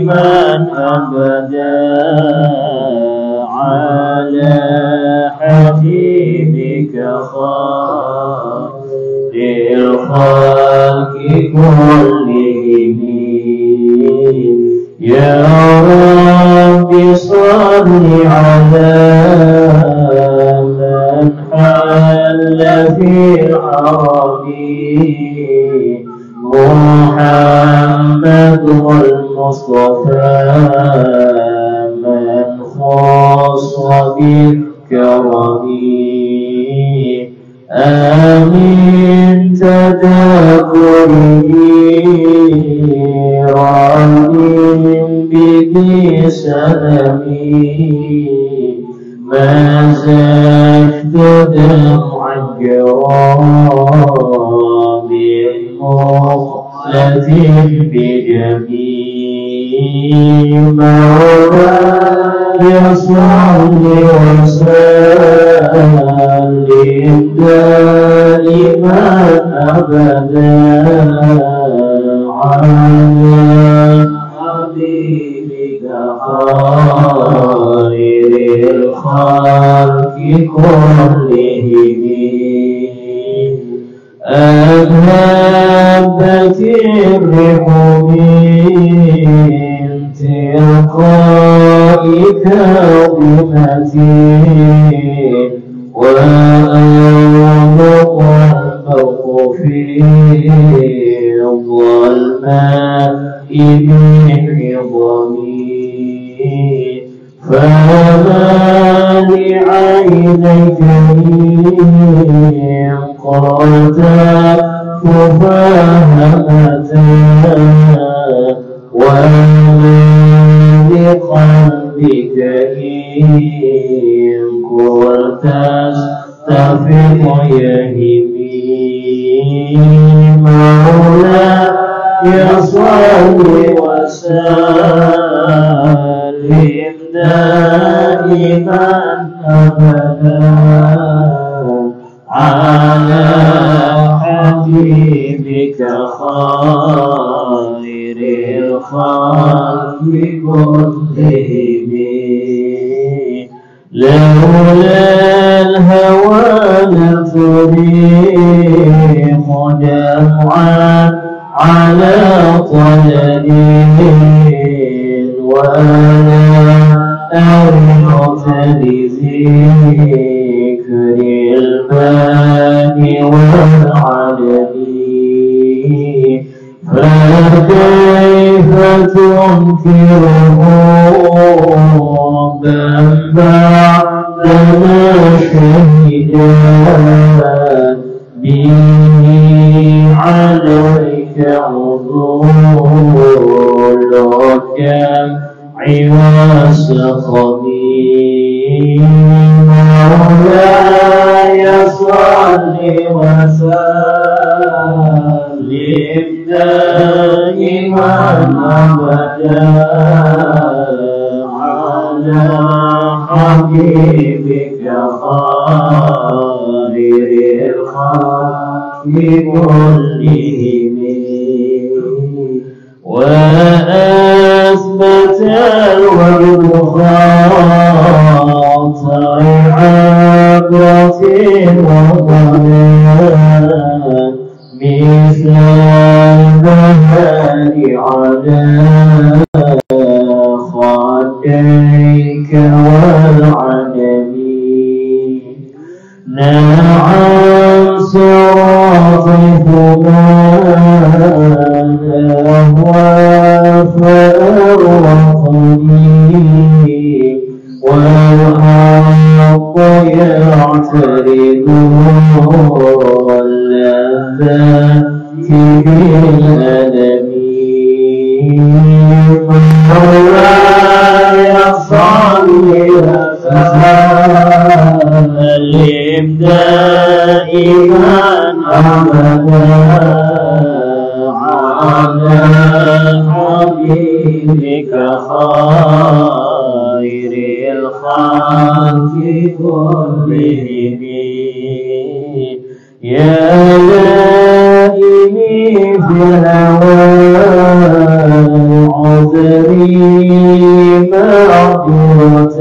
من أبدا على حبيبك خير الخلق كلهم يا رب صل على من حل في الحرم محمد المصطفى من خص بالكرم آمين تذكره رحيم به سلمي ما زجت دمعا جرام مخلة بجميع مولاي صل وسلم دائما أبدا على حبيبك خير الخلق كلهم أذهبت الريح من تلقاء كاظمة وأوضق البرق في الظلماء من عظمي فما لعينيك من قرتا مفاهمة وما لقلبك إن قلت استفق يهمي مولاي صل وسلم دائما أبدا على حبيبك خير الخلق كلهم لولا الهوى لتريق دمعا على طلب ولا أرغت لذكر الباني والعلم فكيف تنكره بعدما شهدا به عليك عذولك وسخطي مولاي صل وسلم دائما أبدا على حبيبك خير الخلق كلهم وأثبت الورد خاطر عبرة وضلال مثل البهار على خديك والعلم نعم صراطهما فأرقني والحق يعترض اللذات بالألم مولاي صل وسلم دائما أبدا على حبيبك خير الخلق كلهم يا لائمي في الهوى عذري معذرة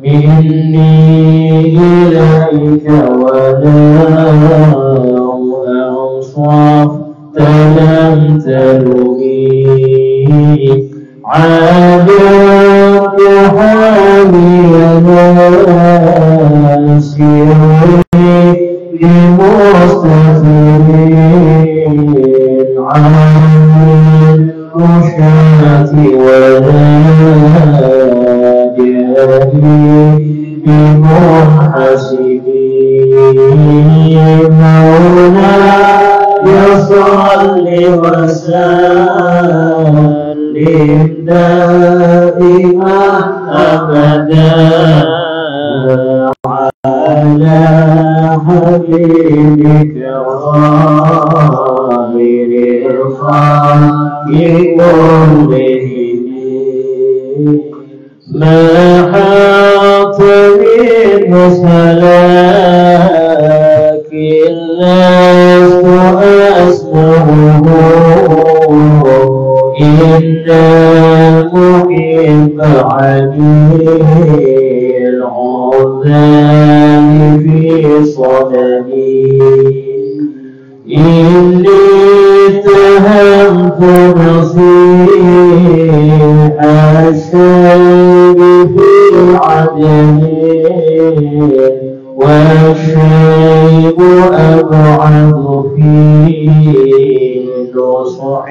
مني إليك ولا أنصفت لم تلومي عادك حالي ناسيني بمستثمرين عن المشاة ولا جاري بمنحسبين مولاي صل وسلم دائما أبدا على حبيبك خير الخلق كلهم ما حاط من سلاك لست أسمعه إن المحب عليل عذاب في صدري إني اتهمت نصيح الشيب في عدل والشيب أبعد في نصح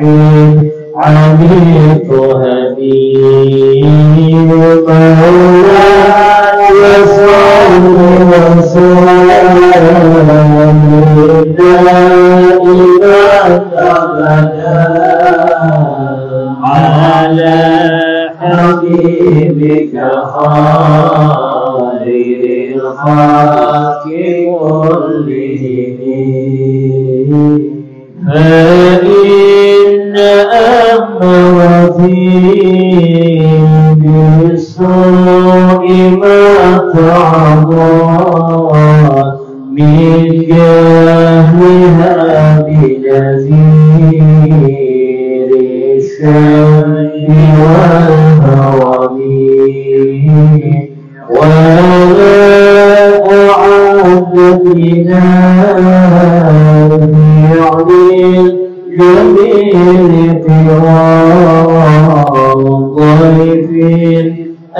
عميت هميم مولاي صل وسلم دائما أبدا على حبيبك خير الخلق كلهم فإن أمرتي بالسوء ما تعظت من جهلها بنذير الشر والهرم ولا أعدت لنافع جميل قرار ضيف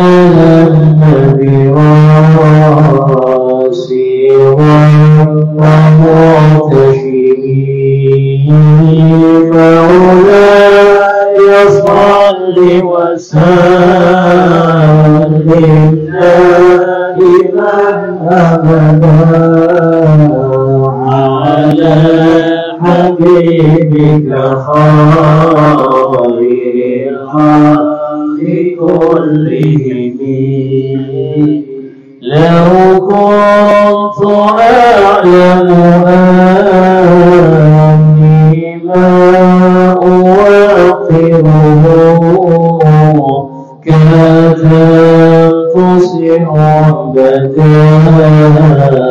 ألم براسي ومعتشمي مولاي صل وسلم دائما أبدا على حبيبك خير الخلق كلهم لو كنت أعلم أني ما أوقره كتبت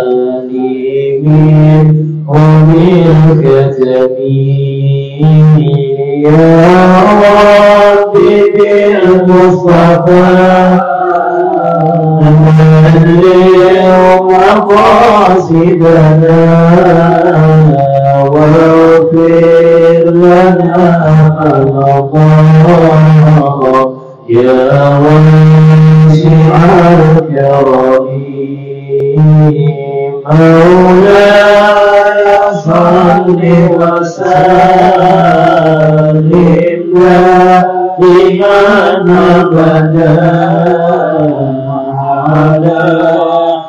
صعبتاني منه بالكتب يا رب بالمصطفى مقاصدنا واغفر لنا الخطايا يا واسع الكرم مولاي صل وسلم دائما أبدا على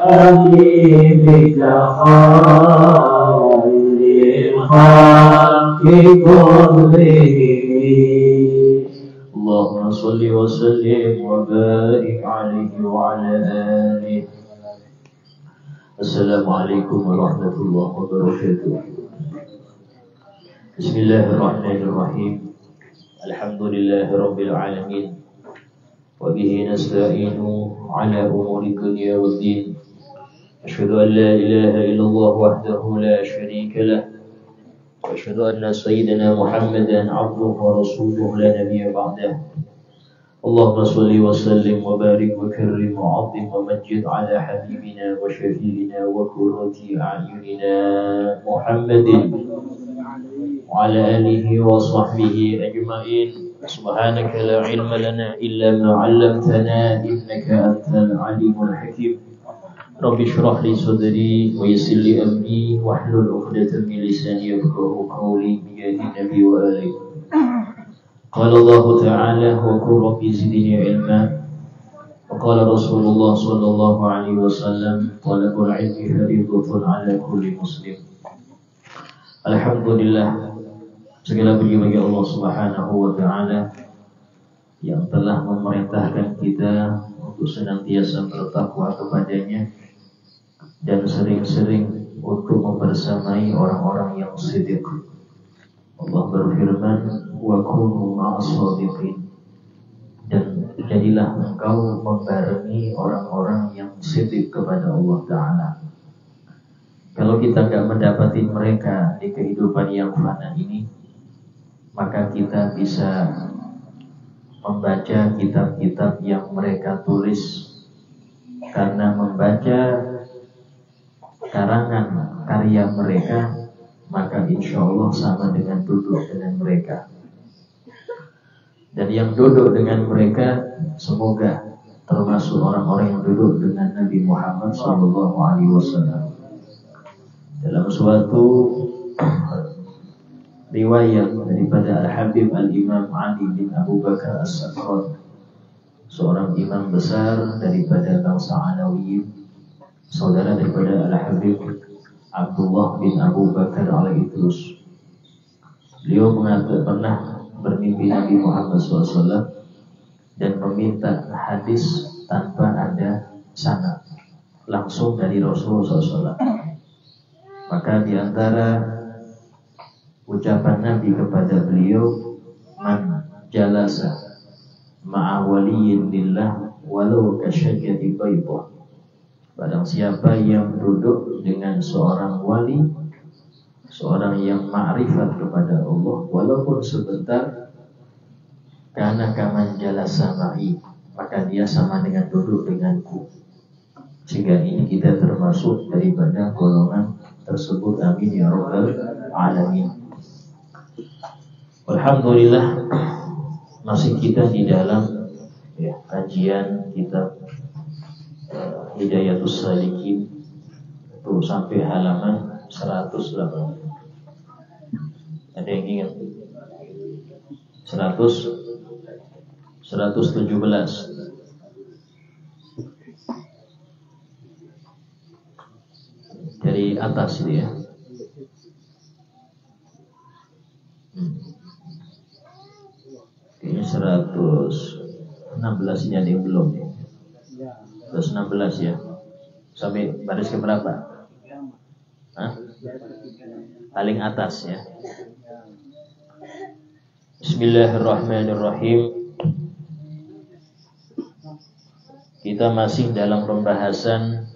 حبيبك خير الخلق كلهم اللهم صل وسلم وبارك عليه وعلى آله. Assalamualaikum warahmatullahi wabarakatuh. Bismillahirrahmanirrahim. Alhamdulillahi rabbil alamin. Wa bihi nasta'inu ala umuri dunya waddin. Asyhadu an la ilaha illallah wahdahu la syarika lah. Wa وأشهد أن سيدنا محمدا عبده ورسوله لا نبي بعده. اللهم صل وسلم وبارك وكرم وعظم ومجد على حبيبنا وشفيعنا وقرة أعيننا محمد وعلى آله وصحبه أجمعين. سبحانك لا علم لنا إلا ما علمتنا إنك أنت العليم الحكيم. رب اشرح لي صدري ويسر لي أمري واحلل عقدة من لساني يفقهوا قولي بجاه النبي وآله. قال الله تعالى وقل رب زدني علما. وقال رسول الله صلى الله عليه وسلم طلب العلم فريضة على كل مسلم. Alhamdulillah, segala puji bagi Allah Subhanahu wa taala yang telah memerintahkan kita untuk senantiasa bertakwa kepadanya dan sering-sering untuk membersamai orang-orang yang siddiq. Allah berfirman, wa kunu ma'as-shadiqin, dan jadilah engkau membarengi orang-orang yang siddiq kepada Allah Ta'ala. Kalau kita tidak mendapati mereka di kehidupan yang fana ini, maka kita bisa membaca kitab-kitab yang mereka tulis, karena membaca karangan karya mereka maka insya Allah sama dengan duduk dengan mereka. Dan yang duduk dengan mereka semoga termasuk orang-orang yang duduk dengan Nabi Muhammad SAW. Dalam suatu riwayat daripada Al-Habib Al-Imam Ali bin Abu Bakar As-Sakran, seorang imam besar daripada bangsa Alawiyyin, saudara daripada Al-Habib Abdullah bin Abu Bakar Al-Idrus. Beliau pernah bermimpi Nabi Muhammad SAW dan meminta hadis tanpa ada sanad, langsung dari Rasulullah SAW. Maka di antara ucapan Nabi kepada beliau, man jalasa ma'a waliyyin lillah walau kasyajati baydah. Barang siapa yang duduk dengan seorang wali, seorang yang ma'rifat kepada Allah walaupun sebentar, karena kaman jalasa ma'i, maka dia sama dengan duduk denganku. Sehingga ini kita termasuk daripada golongan tersebut. Amin ya rabbal alamin. Alhamdulillah, masih kita di dalam kajian kitab Hidayatus Salikin, itu sampai halaman 108. Ada yang ingat? 117. Dari atas ini ya. Ini 116 ini ada yang belum ya. 116 ya. Sampai baris ke berapa? Hah? Paling atas ya. Bismillahirrahmanirrahim. Kita masih dalam pembahasan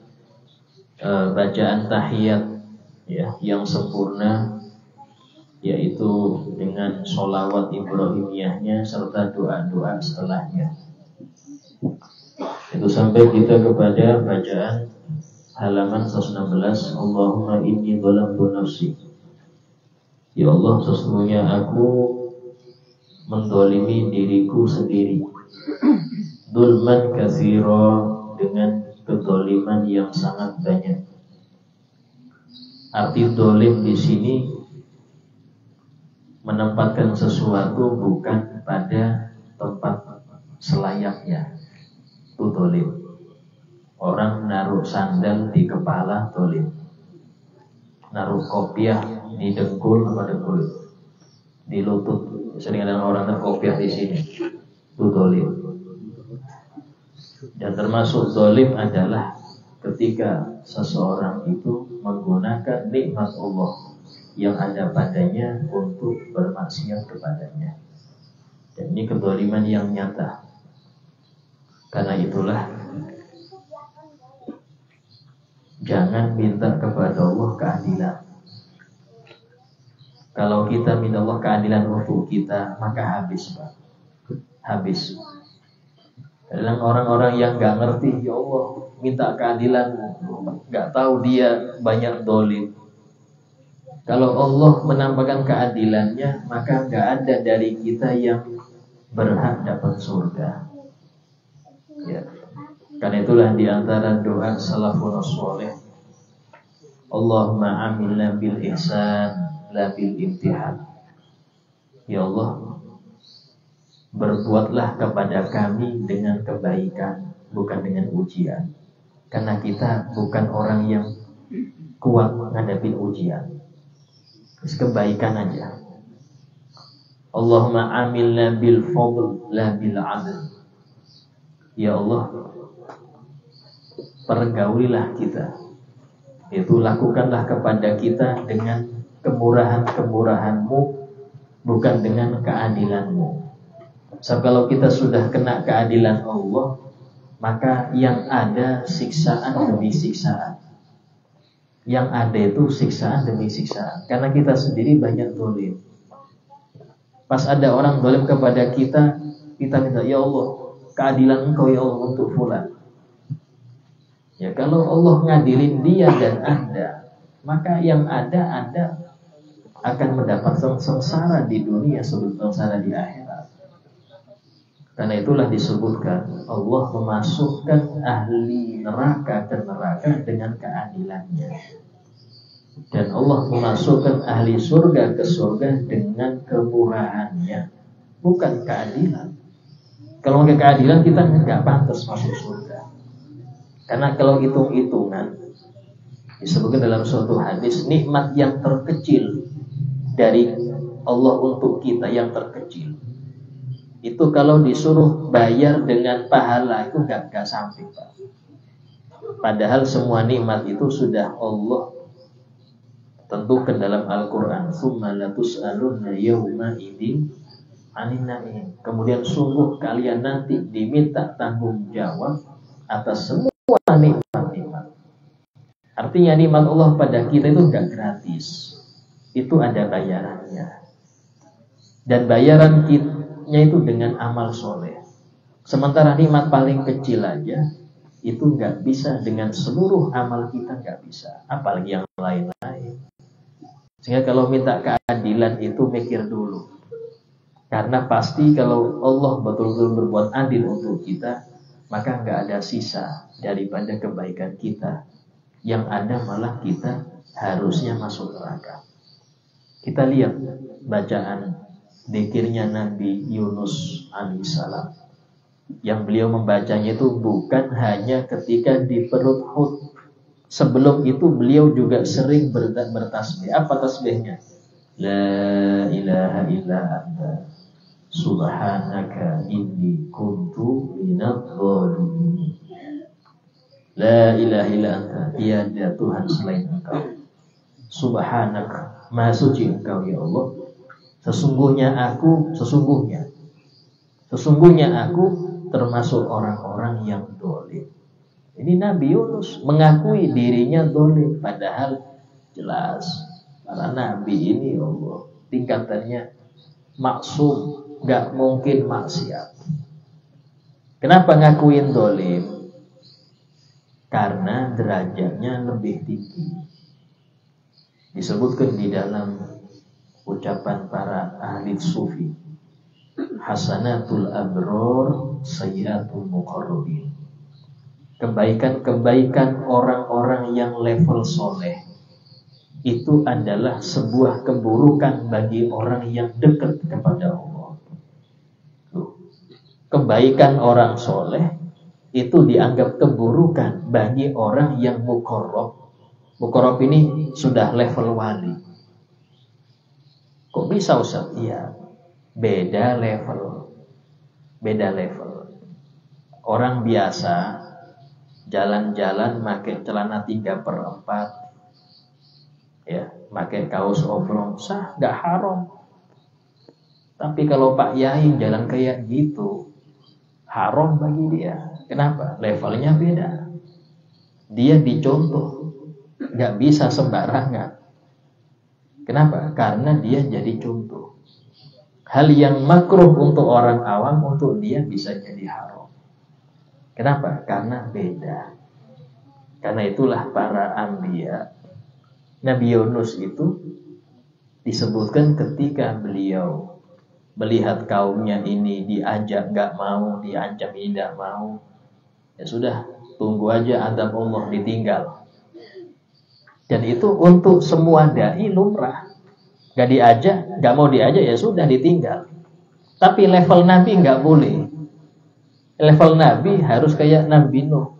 bacaan tahiyat ya, yang sempurna, yaitu dengan sholawat Ibrahimiyahnya serta doa-doa setelahnya. Itu sampai kita kepada bacaan halaman 116. Allahumma inni dhalamtu nafsi. Ya Allah, sesungguhnya aku mendolimi diriku sendiri. Dzulman katsira, dengan kedoliman yang sangat banyak. Arti dolim di sini menempatkan sesuatu bukan pada tempat selayaknya, itu dolim. Orang naruh sandal di kepala, dolim. Naruh kopiah di dengkul, apa dengkul? Di lutut. Sering ada orang naruh kopiah di sini, itu dolim. Dan termasuk dolim adalah ketika seseorang itu menggunakan nikmat Allah yang ada padanya untuk bermaksiat kepadanya. Dan ini kedoliman yang nyata. Karena itulah jangan minta kepada Allah keadilan. Kalau kita minta Allah keadilan untuk kita, maka habis, Pak. Habis. Kadang orang-orang yang nggak ngerti, ya Allah minta keadilan, nggak tahu dia banyak dolim. Kalau Allah menampakkan keadilannya, maka nggak ada dari kita yang berhak dapat surga. Ya. Karena itulah diantara doa salafun saleh, Allahumma amilna bil ihsan la bil imtihan. Ya Allah, berbuatlah kepada kami dengan kebaikan, bukan dengan ujian. Karena kita bukan orang yang kuat menghadapi ujian. Terus kebaikan aja. Allahumma amilna bil fadl la bil adl. Ya Allah, pergaulilah kita. Itu lakukanlah kepada kita dengan kemurahan-kemurahan-Mu, bukan dengan keadilan-Mu. So, kalau kita sudah kena keadilan Allah, maka yang ada siksaan demi siksaan. Yang ada itu siksaan demi siksaan. Karena kita sendiri banyak dolim. Pas ada orang dolim kepada kita, kita minta, ya Allah, keadilan Engkau ya Allah untuk fulan. Ya, kalau Allah ngadilin dia dan Anda, maka yang ada Anda akan mendapat sengsara di dunia sebelum sengsara di akhirat. Karena itulah disebutkan Allah memasukkan ahli neraka ke neraka dengan keadilannya, dan Allah memasukkan ahli surga ke surga dengan kemurahannya, bukan keadilan. Kalau pakai keadilan kita nggak pantas masuk surga. Karena kalau hitung-hitungan, disebutkan dalam suatu hadis, nikmat yang terkecil dari Allah untuk kita yang terkecil, itu kalau disuruh bayar dengan pahala itu gak sampai, Pak. Padahal semua nikmat itu sudah Allah tentukan dalam Al-Quran. Tsumma latus'alunna yawma idzin 'anin na'im. Kemudian sungguh kalian nanti diminta tanggung jawab atas semua nikmat-nikmat. Artinya nikmat Allah pada kita itu gak gratis. Itu ada bayarannya. Dan bayaran kita itu dengan amal soleh. Sementara nikmat paling kecil aja itu nggak bisa dengan seluruh amal kita, nggak bisa, apalagi yang lain-lain. Sehingga kalau minta keadilan itu mikir dulu, karena pasti kalau Allah betul-betul berbuat adil untuk kita, maka nggak ada sisa daripada kebaikan kita. Yang ada malah kita harusnya masuk neraka. Kita lihat bacaan dzikirnya Nabi Yunus alaihissalam, yang beliau membacanya itu bukan hanya ketika di perut Hud. Sebelum itu beliau juga sering bertasbih. Apa tasbihnya? La ilaha illa anta subhanaka inni kuntu minadh-dhalimin. La ilaha illa anta, tiada Tuhan selain Engkau. Subhanaka, maha suci Engkau ya Allah. Sesungguhnya aku termasuk orang-orang yang dolim. Ini Nabi Yunus mengakui dirinya dolim, padahal jelas para nabi ini Allah tingkatannya maksum, gak mungkin maksiat. Kenapa ngakuin dolim? Karena derajatnya lebih tinggi. Disebutkan di dalam ucapan para ahli sufi, hasanatul abror sayyiatul muqarrabin. Kebaikan-kebaikan orang-orang yang level soleh itu adalah sebuah keburukan bagi orang yang dekat kepada Allah. Kebaikan orang soleh itu dianggap keburukan bagi orang yang muqarrab. Muqarrab ini sudah level wali. Kok bisa Ustaz? Iya, beda level. Orang biasa jalan-jalan pakai celana 3/4, ya, pakai kaos oblong, sah, gak haram. Tapi kalau Pak Yai jalan kayak gitu, haram bagi dia. Kenapa? Levelnya beda. Dia dicontoh, gak bisa sembarangan. Kenapa? Karena dia jadi contoh. Hal yang makruh untuk orang awam, untuk dia bisa jadi haram. Kenapa? Karena beda. Karena itulah para anbiya. Nabi Yunus itu disebutkan ketika beliau melihat kaumnya ini diajak gak mau, diancam tidak mau, ya sudah, tunggu aja adab Allah, ditinggal. Dan itu untuk semua dai lumrah. Gak diajak, gak mau diajak, ya sudah, ditinggal. Tapi level Nabi gak boleh. Level Nabi harus kayak Nabi Nuh.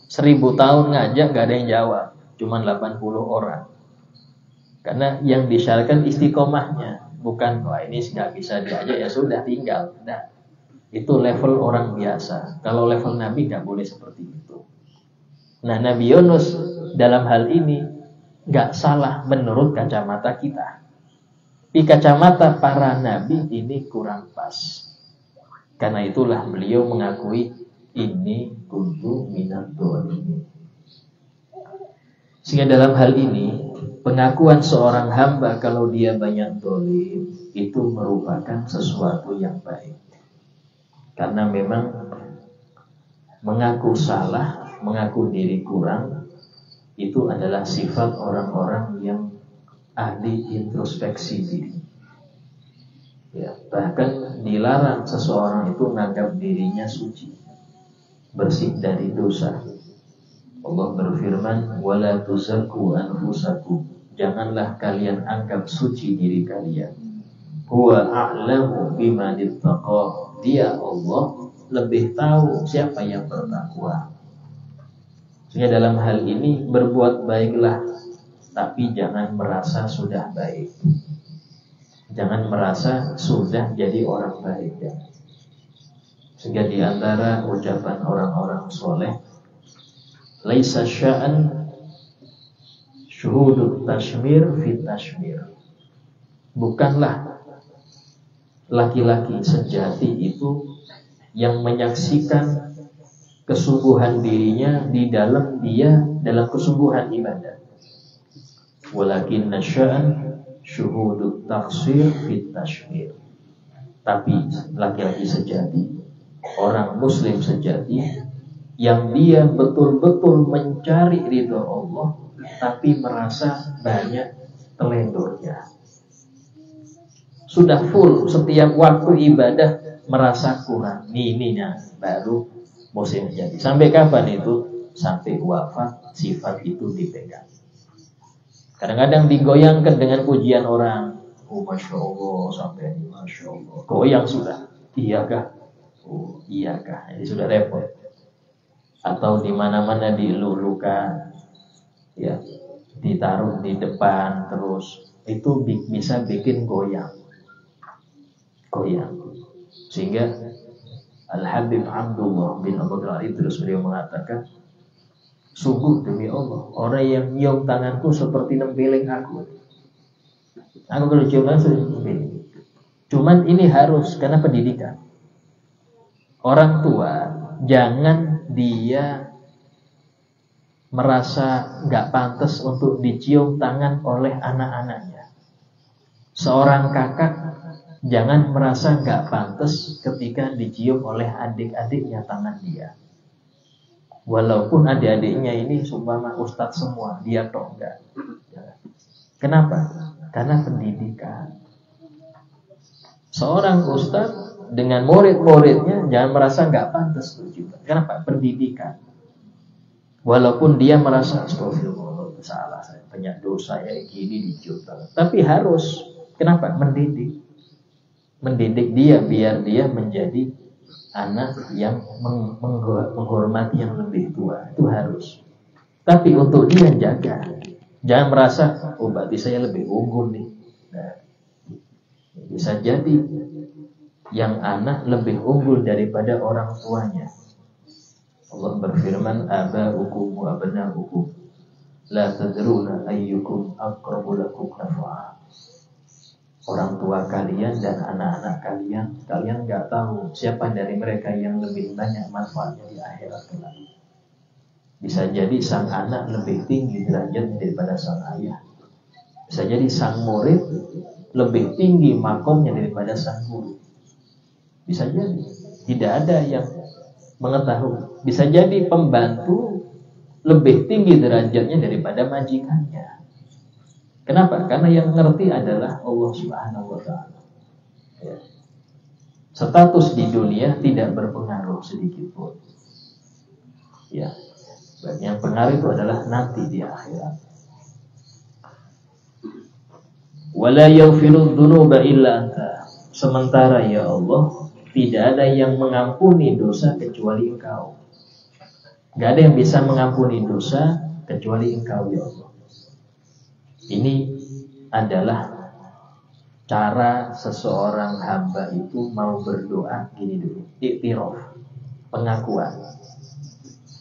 1000 tahun ngajak gak ada yang jawab, cuman 80 orang. Karena yang disyaratkan istiqomahnya, bukan wah ini nggak bisa diajak ya sudah tinggal. Nah, itu level orang biasa. Kalau level Nabi nggak boleh seperti itu. Nah, Nabi Yunus dalam hal ini nggak salah menurut kacamata kita. Di kacamata para nabi ini kurang pas. Karena itulah beliau mengakui ini kuntu minad dzalimin. Sehingga dalam hal ini pengakuan seorang hamba kalau dia banyak dolim itu merupakan sesuatu yang baik. Karena memang mengaku salah, mengaku diri kurang, itu adalah sifat orang-orang yang ahli introspeksi diri. Ya, bahkan dilarang seseorang itu menganggap dirinya suci, bersih dari dosa. Allah berfirman, wala tuzakku anfusakum, janganlah kalian anggap suci diri kalian. Huwa a'lamu biman ittaqa, dia Allah lebih tahu siapa yang bertakwa. Sehingga dalam hal ini berbuat baiklah, tapi jangan merasa sudah baik. Jangan merasa sudah jadi orang baik. Sehingga di antara ucapan orang-orang soleh, laisa sya'an syuhudut tashmir fit tashmir. Bukanlah laki-laki sejati itu yang menyaksikan kesungguhan dirinya di dalam kesungguhan ibadah. Walakin sya'an syuhudut taqsir fit tashmir. Tapi laki-laki sejati, orang muslim sejati, yang dia betul-betul mencari ridho Allah, tapi merasa banyak telendurnya. Sudah full setiap waktu ibadah, merasa kurang. Ini baru musim jadi. Sampai kapan itu? Sampai wafat sifat itu dipegang. Kadang-kadang digoyangkan dengan pujian orang. Oh Masya Allah, sampai ini Masya Allah. Goyang sudah. Iyakah? Oh iyakah? Ini sudah repot. Atau di mana-mana dilulukan, ya, ditaruh di depan terus, itu bisa bikin goyang. Sehingga Al-Habib Abdullah bin Abu Bakar Idris beliau mengatakan, sungguh demi Allah, orang yang nyium tanganku seperti nembeling aku. Aku kalau cium langsung nembeling. Cuman ini harus karena pendidikan. Orang tua jangan dia merasa gak pantas untuk dicium tangan oleh anak-anaknya. Seorang kakak jangan merasa gak pantas ketika dicium oleh adik-adiknya tangan dia. Walaupun adik-adiknya ini sumpama ustadz semua, dia toh enggak. Kenapa? Karena pendidikan. Seorang ustadz dengan murid-muridnya jangan merasa nggak pantas juga. Kenapa? Pendidikan. Walaupun dia merasa astagfirullah, salah saya, banyak dosa ya gini dicium. Tapi harus. Kenapa? Mendidik dia biar dia menjadi anak yang menghormati yang lebih tua. Itu harus. Tapi untuk dia jaga. Jangan merasa oh berarti saya lebih unggul nih. Nah, bisa jadi yang anak lebih unggul daripada orang tuanya. Allah berfirman, aba'ukum wa abna'ukum la tadruna ayyukum aqrabu lakum naf'a. Orang tua kalian dan anak-anak kalian enggak tahu siapa dari mereka yang lebih banyak manfaatnya di akhirat kelak. Bisa jadi sang anak lebih tinggi derajat daripada sang ayah. Bisa jadi sang murid lebih tinggi makomnya daripada sang guru. Bisa jadi. Tidak ada yang mengetahui. Bisa jadi pembantu lebih tinggi derajatnya daripada majikannya. Kenapa? Karena yang ngerti adalah Allah Subhanahu wa Ta'ala. Ya. Status di dunia tidak berpengaruh sedikit pun. Ya. Yang pengaruh itu adalah nanti di akhirat. Wala yaghfiru dzunuba illa anta. Sementara ya Allah, tidak ada yang mengampuni dosa kecuali Engkau. Gak ada yang bisa mengampuni dosa kecuali Engkau ya Allah. Ini adalah cara seseorang hamba itu mau berdoa gini dulu. Iktiraf, pengakuan.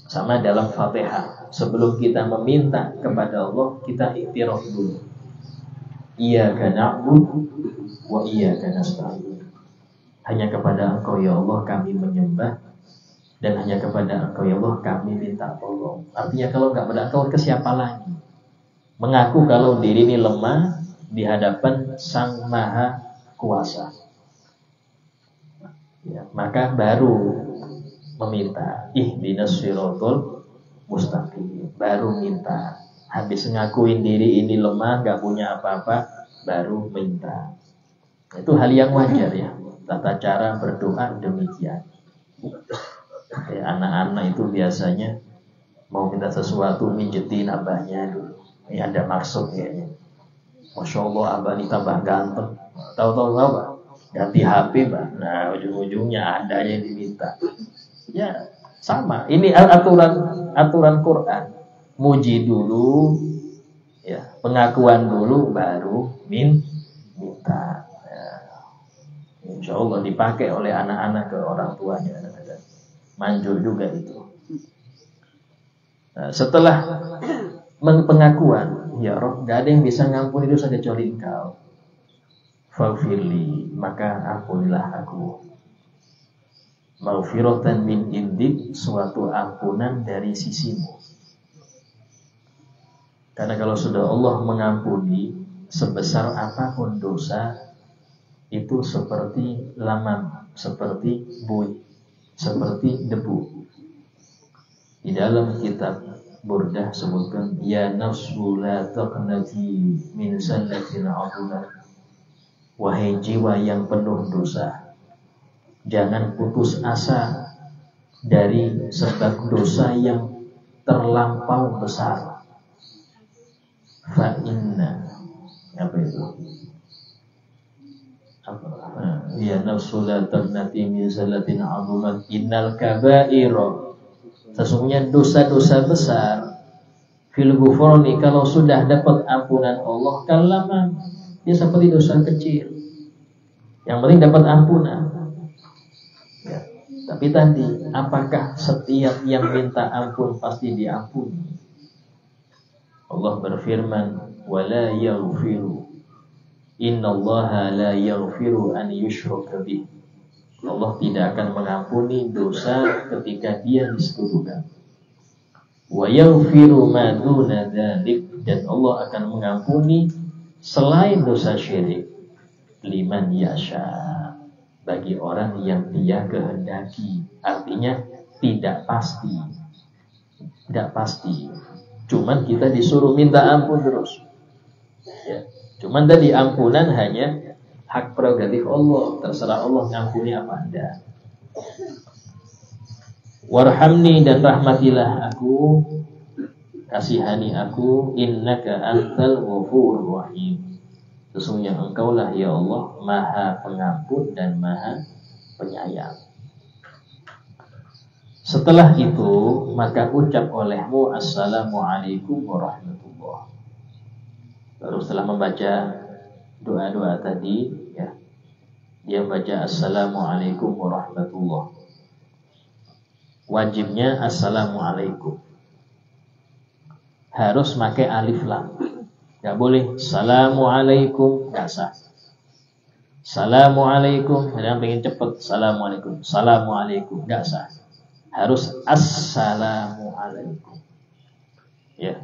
Sama dalam Fatihah. Sebelum kita meminta kepada Allah, kita iktiraf dulu. Iyyaka na'budu wa iyyaka nasta'in. Hanya kepada Engkau ya Allah kami menyembah, dan hanya kepada Engkau ya Allah kami minta tolong. Artinya kalau enggak kepada Engkau, ke siapa lagi? Mengaku kalau diri ini lemah di hadapan Sang Maha Kuasa. Ya, maka baru meminta ihdinas siratal mustaqim. Baru minta. Habis ngakuin diri ini lemah, gak punya apa-apa, baru minta. Itu hal yang wajar ya. Tata cara berdoa demikian. Ya, anak-anak itu biasanya mau minta sesuatu mijetin abahnya dulu. Ya ada maksud kayaknya. Masya Allah abah ini tambah ganteng. Tahu-tahu apa? Ganti HP bah. Nah ujung-ujungnya ada yang diminta. Ya sama. Ini aturan Quran. Muji dulu, ya pengakuan dulu, baru minta. Ya. Insya Allah dipakai oleh anak-anak ke orang tuanya. Manjur juga itu. Nah, setelah pengakuan, ya Rob, gak ada yang bisa ngampuni dosa kecuali Engkau. Faghfirli, maka ampunilah aku. Maghfiratan min indik, suatu ampunan dari sisimu. Karena kalau sudah Allah mengampuni sebesar apapun dosa, itu seperti laman, seperti buih, seperti debu. Di dalam kitab Burdah sebutkan, ya nafsu la taqnati min sallatin adulat. Wahai jiwa yang penuh dosa, jangan putus asa dari sebab dosa yang terlampau besar. Fa inna, apa itu? Ya nafsu la taqnati min sallatin adulat. Innal kaba'ira, sesungguhnya dosa-dosa besar, fil ghufrani, kalau sudah dapat ampunan Allah, kalaman dia seperti dosa kecil. Yang penting dapat ampunan. Ya. Tapi tadi, apakah setiap yang minta ampun pasti diampuni? Allah berfirman, wala yaghfiru, innallaha la yaghfiru an yushraka bih. Allah tidak akan mengampuni dosa ketika dia disekutukan. Wa yaghfiru ma duna dzalik, dan Allah akan mengampuni selain dosa syirik, liman yasha, bagi orang yang dia kehendaki. Artinya tidak pasti. Tidak pasti. Cuman kita disuruh minta ampun terus. Ya. Cuman tadi ampunan hanya hak prerogatif Allah, terserah Allah ngampuni apa anda. Warhamni, dan rahmatilah aku, kasihani aku, innaka antal ghafurur rahim. Sesungguhnya Engkaulah ya Allah Maha Pengampun dan Maha Penyayang. Setelah itu maka ucap olehmu Assalamualaikum warahmatullahi. Baru setelah membaca doa-doa tadi, ya, dia baca Assalamualaikum warahmatullahi. Wajibnya Assalamualaikum. Harus pakai alif lam. Gak boleh Assalamualaikum, gak sah. Assalamualaikum, ada yang pengen cepet Assalamualaikum, Assalamualaikum, gak sah. Harus Assalamualaikum. Ya.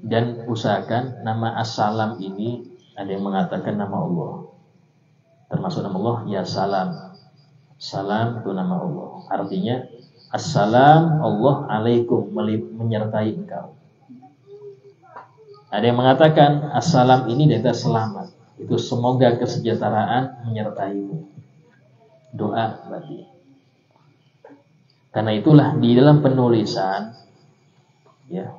Dan usahakan nama As-Salam ini ada yang mengatakan nama Allah. Termasuk nama Allah ya Salam. Salam itu nama Allah. Artinya Assalam Allah alaikum, menyertai engkau. Ada yang mengatakan Assalam ini dari selamat. Itu semoga kesejahteraan menyertaimu. Doa berarti. Karena itulah di dalam penulisan, ya,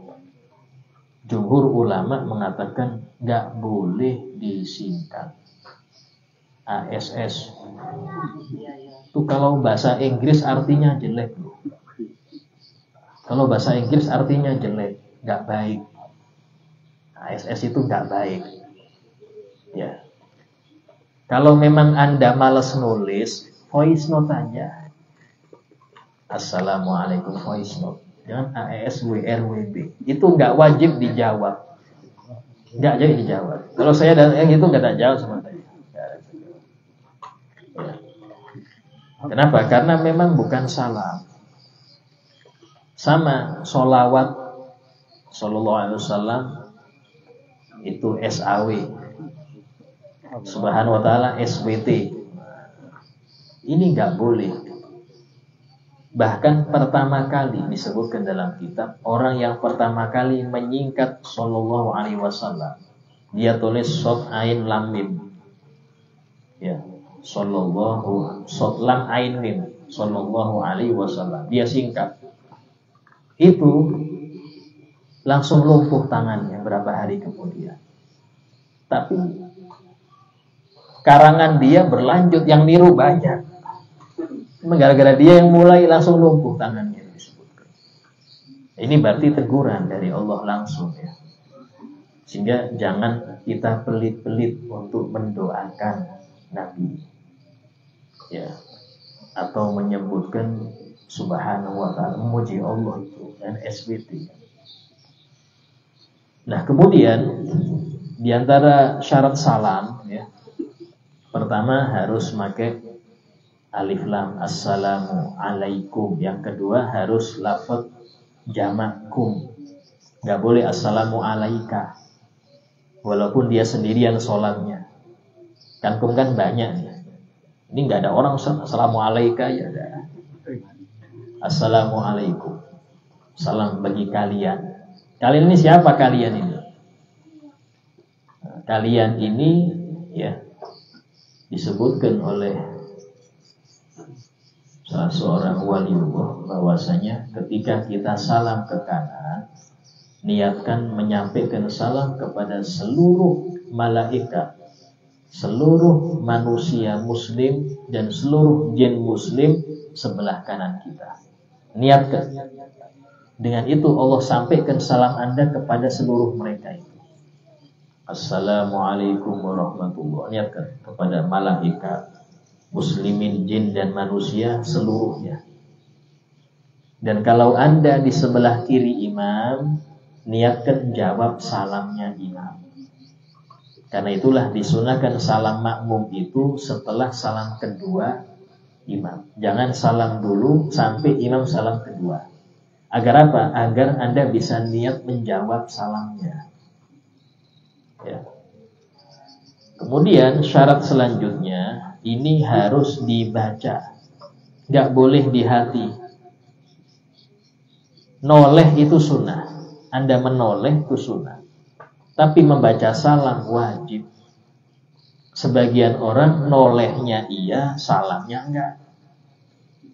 jumhur ulama mengatakan nggak boleh disingkat ASS. Itu kalau bahasa Inggris artinya jelek loh. Kalau bahasa Inggris artinya jelek, nggak baik. ASS itu nggak baik. Ya. Kalau memang Anda malas nulis, voice note aja. Assalamualaikum voice note. Jangan ASWRWB. Itu nggak wajib dijawab. Nggak jadi dijawab. Kalau saya dan yang itu nggak jawab sama saya. Ya. Kenapa? Karena memang bukan salam. Sama sholawat sallallahu alaihi wasallam itu SAW. Subhanahu wa ta'ala SWT. Ini nggak boleh. Bahkan pertama kali disebutkan dalam kitab, orang yang pertama kali menyingkat sallallahu alaihi wasallam, dia tulis shot ain lam mim. Ya, sallallahu shot lam ain mim, sallallahu alaihi wasallam. Dia singkat. Itu langsung lumpuh tangannya berapa hari kemudian. Tapi karangan dia berlanjut, yang niru banyak. Gara-gara dia yang mulai langsung lumpuh tangannya disebutkan. Ini berarti teguran dari Allah langsung ya. Sehingga jangan kita pelit-pelit untuk mendoakan Nabi. Ya. Atau menyebutkan Subhanahu wa ta'ala, memuji Allah itu dan SWT. Nah, kemudian di antara syarat salam ya. Pertama harus pakai alif lam assalamu alaikum. Yang kedua harus lafaz jamak kum. Enggak boleh assalamu alaika. Walaupun dia sendirian sholatnya. Kan kum kan banyak nih. Ini enggak ada orang assalamu alaika ya ada. Assalamualaikum. Salam bagi kalian. Kalian ini siapa kalian ini? Kalian ini ya disebutkan oleh salah seorang waliullah bahwasanya ketika kita salam ke kanan, niatkan menyampaikan salam kepada seluruh malaikat, seluruh manusia muslim dan seluruh jin muslim sebelah kanan kita. Niatkan. Dengan itu Allah sampaikan salam Anda kepada seluruh mereka itu. Assalamualaikum warahmatullahi wabarakatuh. Niatkan kepada malaikat, muslimin, jin dan manusia seluruhnya. Dan kalau Anda di sebelah kiri imam, niatkan jawab salamnya imam. Karena itulah disunahkan salam makmum itu setelah salam kedua imam. Jangan salam dulu sampai imam salam kedua. Agar apa? Agar Anda bisa niat menjawab salamnya. Ya. Kemudian syarat selanjutnya, ini harus dibaca. Gak boleh di hati. Noleh itu sunnah. Anda menoleh itu sunnah. Tapi membaca salam wajib. Sebagian orang nolehnya iya, salamnya enggak.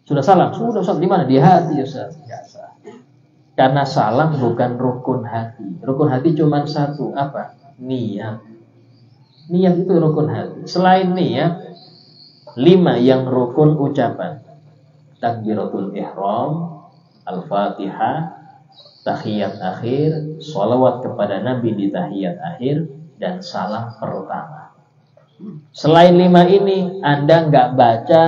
Sudah salam di mana? Di hati ya Ustaz. Enggak sah. Karena salam bukan rukun hati. Rukun hati cuma satu, apa? Niat. Niat itu rukun hati. Selain niat, 5 yang rukun ucapan. Takbiratul ihram, al-fatihah, tahiyat akhir, sholawat kepada Nabi di tahiyat akhir, dan salam pertama. Selain 5 ini, Anda nggak baca,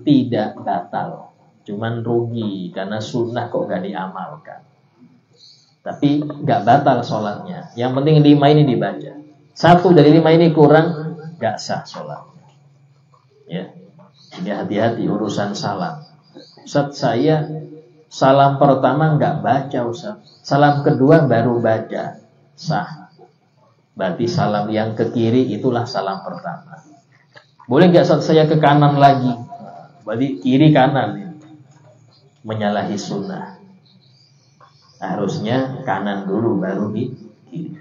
tidak batal. Cuman rugi, karena sunnah kok nggak diamalkan. Tapi nggak batal sholatnya. Yang penting 5 ini dibaca. 1 dari 5 ini kurang, nggak sah sholatnya. Ya, jadi hati-hati urusan salam. Ustaz, saya salam pertama nggak baca Ustaz. Salam kedua baru baca. sah. Berarti salam yang ke kiri itulah salam pertama. Boleh nggak saya ke kanan lagi? Berarti kiri kanan, menyalahi sunnah. Harusnya kanan dulu baru di kiri.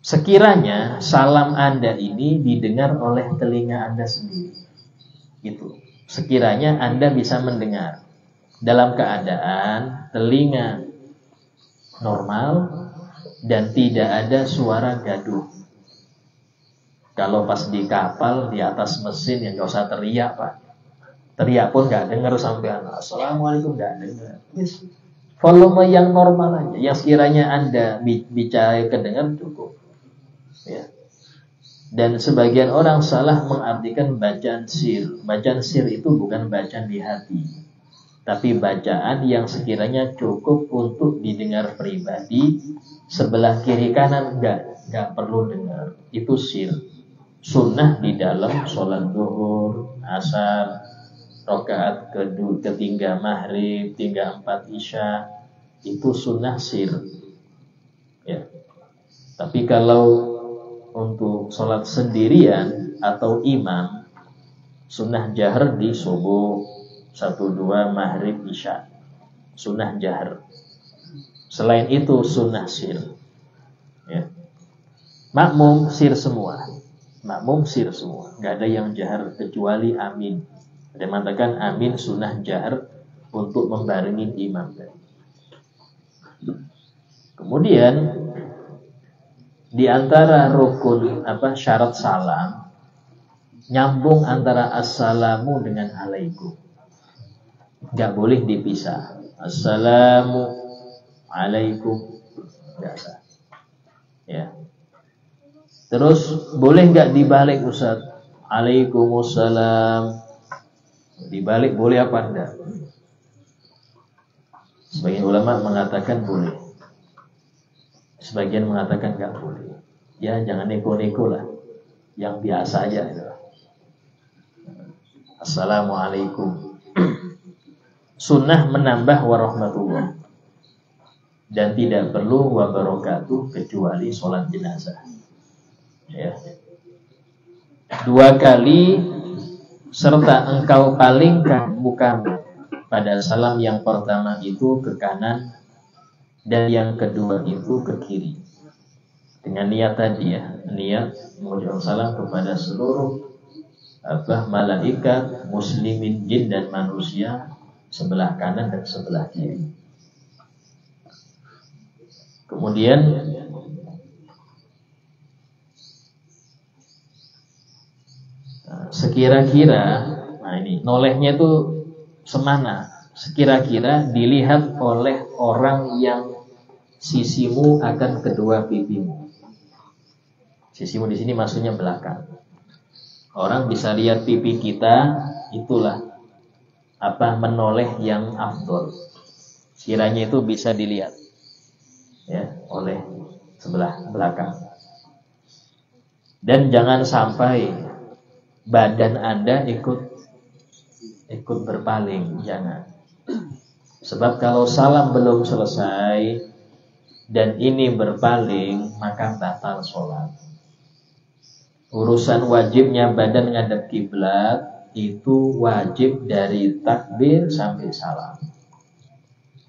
Sekiranya salam Anda ini didengar oleh telinga Anda sendiri, gitu. Sekiranya Anda bisa mendengar dalam keadaan telinga normal dan tidak ada suara gaduh. Kalau pas di kapal di atas mesin yang nggak usah teriak Pak, teriak pun nggak dengar sampai assalamualaikum nggak dengar. Volume yang normal aja, yang sekiranya Anda bicara kedengar cukup. Ya. Dan sebagian orang salah mengartikan bacaan sir. Bacaan sir itu bukan bacaan di hati, tapi bacaan yang sekiranya cukup untuk didengar pribadi. Sebelah kiri kanan enggak perlu dengar. Itu sir. Sunnah di dalam sholat zuhur, asar, rakaat ketiga maghrib, 3/4 isya, itu sunnah sir. Ya. Tapi kalau untuk sholat sendirian atau imam, sunnah jahar di subuh, 1-2 maghrib isya, sunnah jahar. Selain itu sunnah sir. Ya. Makmum sir semua. Makmum sir semua. Gak ada yang jahar kecuali amin. Ada yang mengatakan amin sunnah jahar untuk membarengi imam. Kemudian di antara rukun syarat salam, nyambung antara assalamu dengan alaikum. Gak boleh dipisah. Assalamu alaikum, gak sah. Ya. Terus boleh gak dibalik Ustaz? Alaikumussalam. Dibalik boleh apa enggak? Sebagian ulama mengatakan boleh, sebagian mengatakan enggak boleh. Ya jangan neko-neko lah, yang biasa aja itu. Assalamualaikum. Sunnah menambah warahmatullah, dan tidak perlu wabarakatuh kecuali sholat jenazah. Ya. 2 kali serta engkau palingkan mukamu pada salam yang pertama itu ke kanan dan yang kedua itu ke kiri. Dengan niat tadi ya, niat mengucapkan salam kepada seluruh malaikat, muslimin, jin dan manusia sebelah kanan dan sebelah kiri. Kemudian sekira-kira, nah ini nolehnya itu semana. Sekira-kira dilihat oleh orang yang sisimu akan kedua pipimu. Sisimu di sini maksudnya belakang. Orang bisa lihat pipi kita, itulah menoleh yang afdol. Kiranya itu bisa dilihat ya oleh sebelah belakang. Dan jangan sampai badan Anda ikut berpaling, jangan. Sebab kalau salam belum selesai dan ini berpaling, maka batal sholat. Urusan wajibnya badan ngadep kiblat itu wajib dari takbir sampai salam.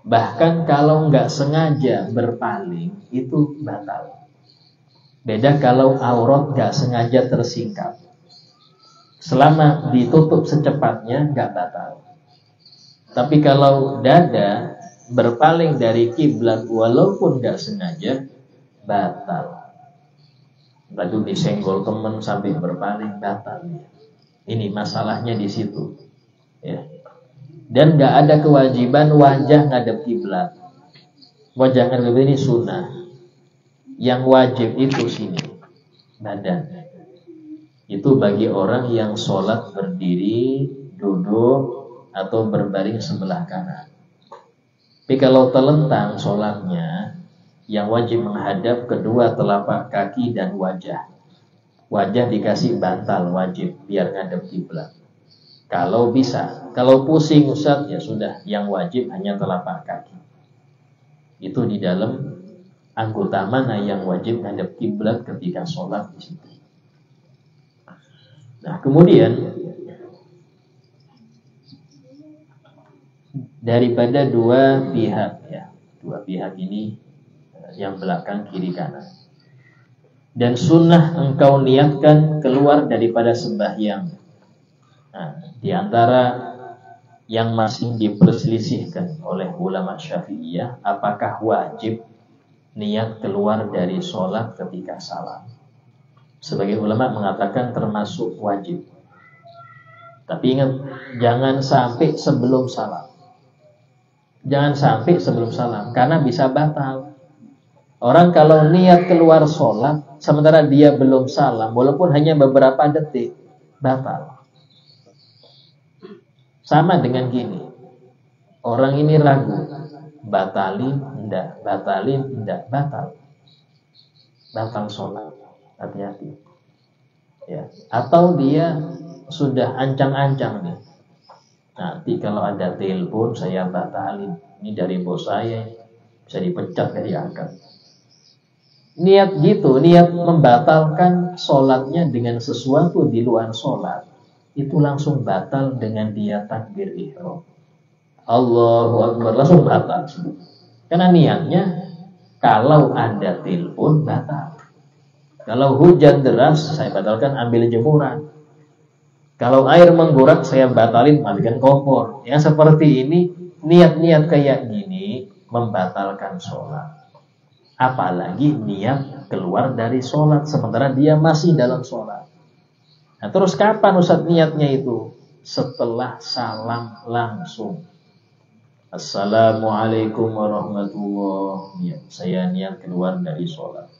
Bahkan kalau nggak sengaja berpaling itu batal. Beda kalau aurat nggak sengaja tersingkap. Selama ditutup secepatnya nggak batal. Tapi kalau dada berpaling dari kiblat walaupun nggak sengaja, batal. Lalu disenggol teman sampai berpaling, batal. Ini masalahnya di situ. Ya. Dan nggak ada kewajiban wajah ngadep kiblat. Wajah ngadep kiblat ini sunnah. Yang wajib itu sini, badan. Itu bagi orang yang sholat berdiri, duduk, atau berbaring sebelah kanan. Tapi kalau telentang sholatnya, yang wajib menghadap kedua telapak kaki dan wajah. Wajah dikasih bantal wajib biar ngadep kiblat. Kalau bisa, kalau pusing Ustaz ya sudah, yang wajib hanya telapak kaki. Itu di dalam anggota mana yang wajib menghadap kiblat ketika sholat di situ. Nah, kemudian daripada dua pihak ini yang belakang kiri kanan, dan sunnah engkau niatkan keluar daripada sembahyang. Nah, di antara yang masih diperselisihkan oleh ulama Syafi'iyah, apakah wajib niat keluar dari sholat ketika salam? Sebagian ulama mengatakan termasuk wajib. Tapi ingat, jangan sampai sebelum salam. Jangan sampai sebelum salam, karena bisa batal. Orang kalau niat keluar sholat sementara dia belum salam, walaupun hanya beberapa detik, batal. Sama dengan gini, orang ini ragu, batalin enggak, batal. Batal sholat, hati-hati. Ya. Atau dia sudah ancang-ancang nih, nanti kalau ada telepon saya batalin, ini dari bos saya, bisa dipecat dari akad. Niat gitu, niat membatalkan sholatnya dengan sesuatu di luar sholat, itu langsung batal dengan dia takbir ihram. Allahu Akbar, langsung batal. Karena niatnya kalau ada telepon batal. Kalau hujan deras saya batalkan ambil jemuran. Kalau air menggurak saya batalin matikan kompor. Yang seperti ini, niat-niat kayak gini membatalkan sholat. Apalagi niat keluar dari sholat sementara dia masih dalam sholat. Nah, terus kapan Ustaz niatnya itu? Setelah salam langsung. Assalamualaikum warahmatullahi wabarakatuh. Saya niat keluar dari sholat.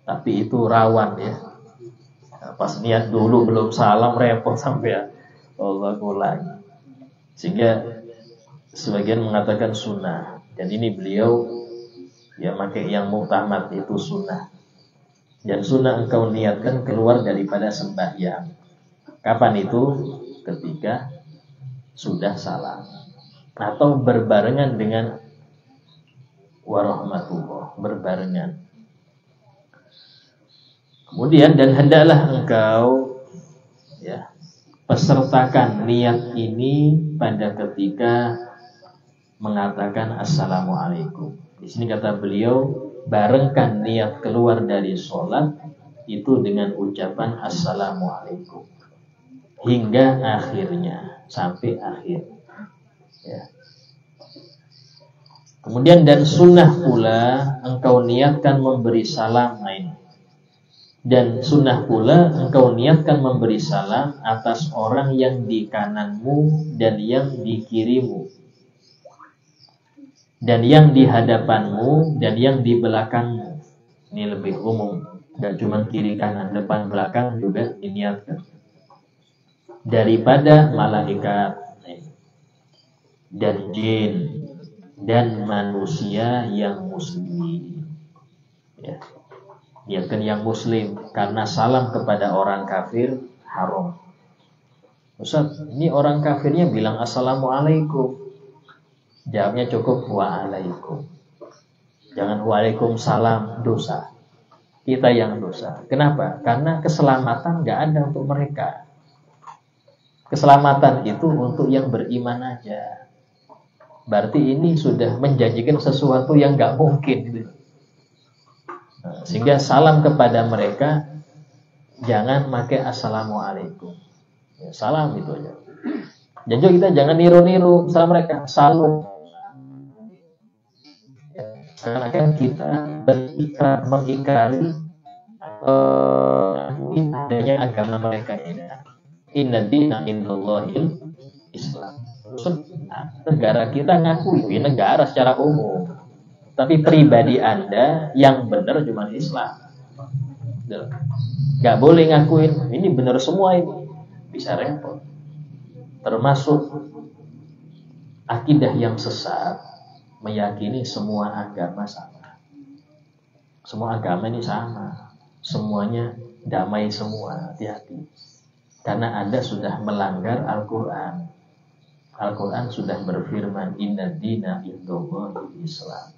Tapi itu rawan ya. Nah, pas niat dulu belum salam repot sampai ya. Allah lagi. Sehingga sebagian mengatakan sunnah. Dan ini beliau ya pakai yang muhtamad itu sunnah. Dan sunnah engkau niatkan keluar daripada sembahyang. Kapan itu? Ketika sudah salam atau berbarengan dengan warahmatullah, berbarengan. Kemudian dan hendaklah engkau ya pesertakan niat ini pada ketika mengatakan assalamualaikum. Di sini kata beliau, barengkan niat keluar dari sholat itu dengan ucapan assalamualaikum hingga akhirnya, sampai akhir ya. Kemudian dan sunnah pula engkau niatkan memberi salam lain. Dan sunnah pula engkau niatkan memberi salam atas orang yang di kananmu dan yang di kirimu, dan yang di hadapanmu dan yang di belakangmu. Ini lebih umum, tidak cuma kiri kanan, depan belakang juga diniatkan. Daripada malaikat dan jin dan manusia yang muslim ya. Niatkan yang muslim, karena salam kepada orang kafir haram. Ustaz, ini orang kafirnya bilang assalamualaikum, jawabnya cukup waalaikum. Jangan waalaikumsalam, dosa. Kita yang dosa. Kenapa? Karena keselamatan gak ada untuk mereka. Keselamatan itu untuk yang beriman aja. Berarti ini sudah menjanjikan sesuatu yang gak mungkin gitu. Nah, sehingga salam kepada mereka jangan pakai assalamualaikum ya, salam itu aja. Dan juga kita jangan niru-niru salam mereka, salam ya, karena kita berikrar mengingkari adanya agama mereka ini. Inna dina indallahil Islam. Negara kita ngakui negara secara umum, tapi pribadi Anda yang benar cuma Islam. Gak boleh ngakuin ini benar semua, ini bisa repot. Termasuk akidah yang sesat meyakini semua agama sama. Semua agama ini sama, semuanya damai semua. Hati-hati, karena Anda sudah melanggar Al-Quran. Al-Quran sudah berfirman inna dina indallahil Islam.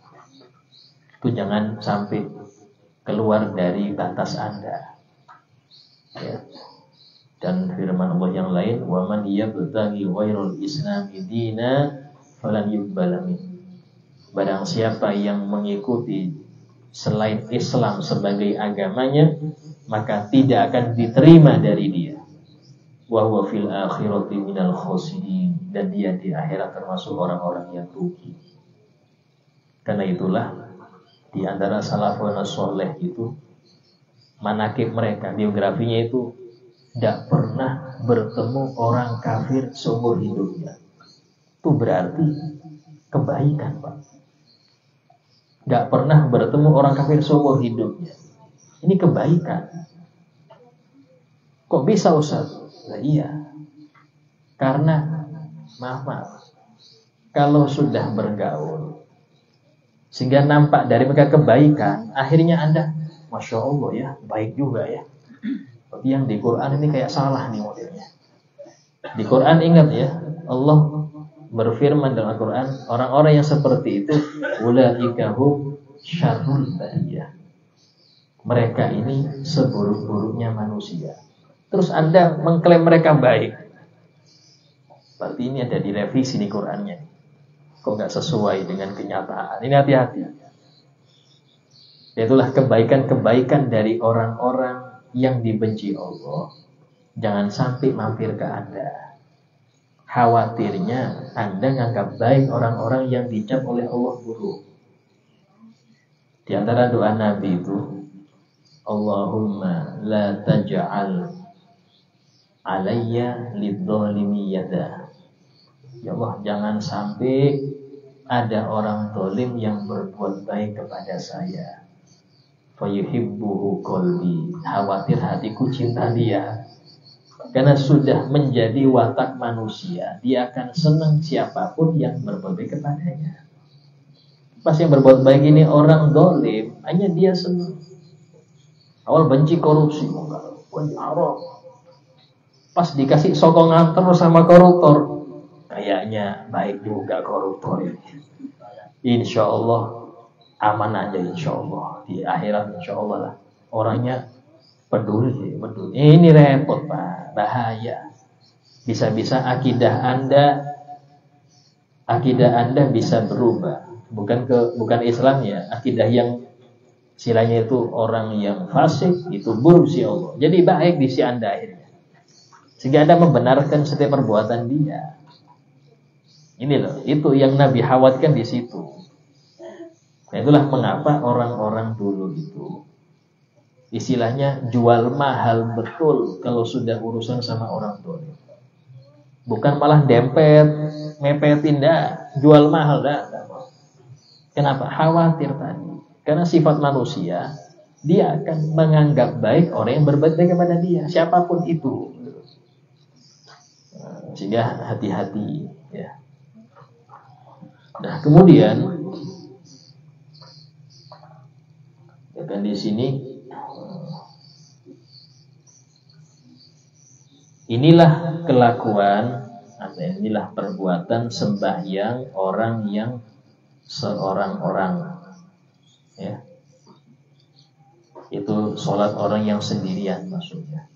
Itu jangan sampai keluar dari batas Anda. Ya. Dan firman Allah yang lain, wa man yabtaghi ghairal islami dina falan yuqbala min. Barang siapa yang mengikuti selain Islam sebagai agamanya, maka tidak akan diterima dari dia. Wa huwa fil akhirati minal khasirin, dan dia di akhirat termasuk orang-orang yang rugi. Karena itulah di antara salafun saleh itu manakib mereka, biografinya itu tidak pernah bertemu orang kafir seumur hidupnya. Itu berarti kebaikan, Pak. Tidak pernah bertemu orang kafir seumur hidupnya. Ini kebaikan. Kok bisa, Ustaz? Nah, iya. Karena maaf, kalau sudah bergaul sehingga nampak dari mereka kebaikan, akhirnya Anda, Masya Allah ya, baik juga ya. Tapi yang di Quran ini kayak salah nih modelnya. Di Quran ingat ya, Allah berfirman dalam Al-Quran, orang-orang yang seperti itu, ulaika hum syarrul bariyah. Mereka ini seburuk-buruknya manusia. Terus Anda mengklaim mereka baik. Berarti ini ada direvisi di Qurannya. Kok nggak sesuai dengan kenyataan? Ini hati-hati. Itulah kebaikan-kebaikan dari orang-orang yang dibenci Allah. Jangan sampai mampir ke Anda. Khawatirnya Anda nganggap baik orang-orang yang dicap oleh Allah buruk. Di antara doa Nabi itu, Allahumma la taj'al alayya lidzalimi yada. Ya Allah, jangan sampai ada orang zalim yang berbuat baik kepada saya. Fayuhibbuhu qalbi. Khawatir hatiku cinta dia. Karena sudah menjadi watak manusia, dia akan senang siapapun yang berbuat baik kepadanya. Pas yang berbuat baik ini orang zalim, hanya dia senang. Awal benci korupsi, benci haram. Pas dikasih sokongan terus sama koruptor, kayaknya baik juga koruptor ini. Insya Allah aman aja, insya Allah di akhirat, insya Allah lah orangnya peduli. Ini repot, Pak, bahaya. Bisa-bisa akidah Anda bisa berubah, bukan Islam ya, akidah yang silanya itu orang yang fasik itu buruk si Allah. Jadi baik di si Anda akhirnya. Sehingga Anda membenarkan setiap perbuatan dia. Ini loh, itu yang Nabi khawatirkan di situ. Nah, itulah mengapa orang-orang dulu itu istilahnya jual mahal betul kalau sudah urusan sama orang tua. Bukan malah dempet, mepetin dah, jual mahal dah. Kenapa? Khawatir tadi. Karena sifat manusia, dia akan menganggap baik orang yang berbuat baik kepada dia, siapapun itu. Sehingga hati-hati ya. Nah, kemudian ya kan di sini inilah kelakuan atau inilah perbuatan sembahyang orang yang seorang-orang ya. Itu sholat orang yang sendirian maksudnya.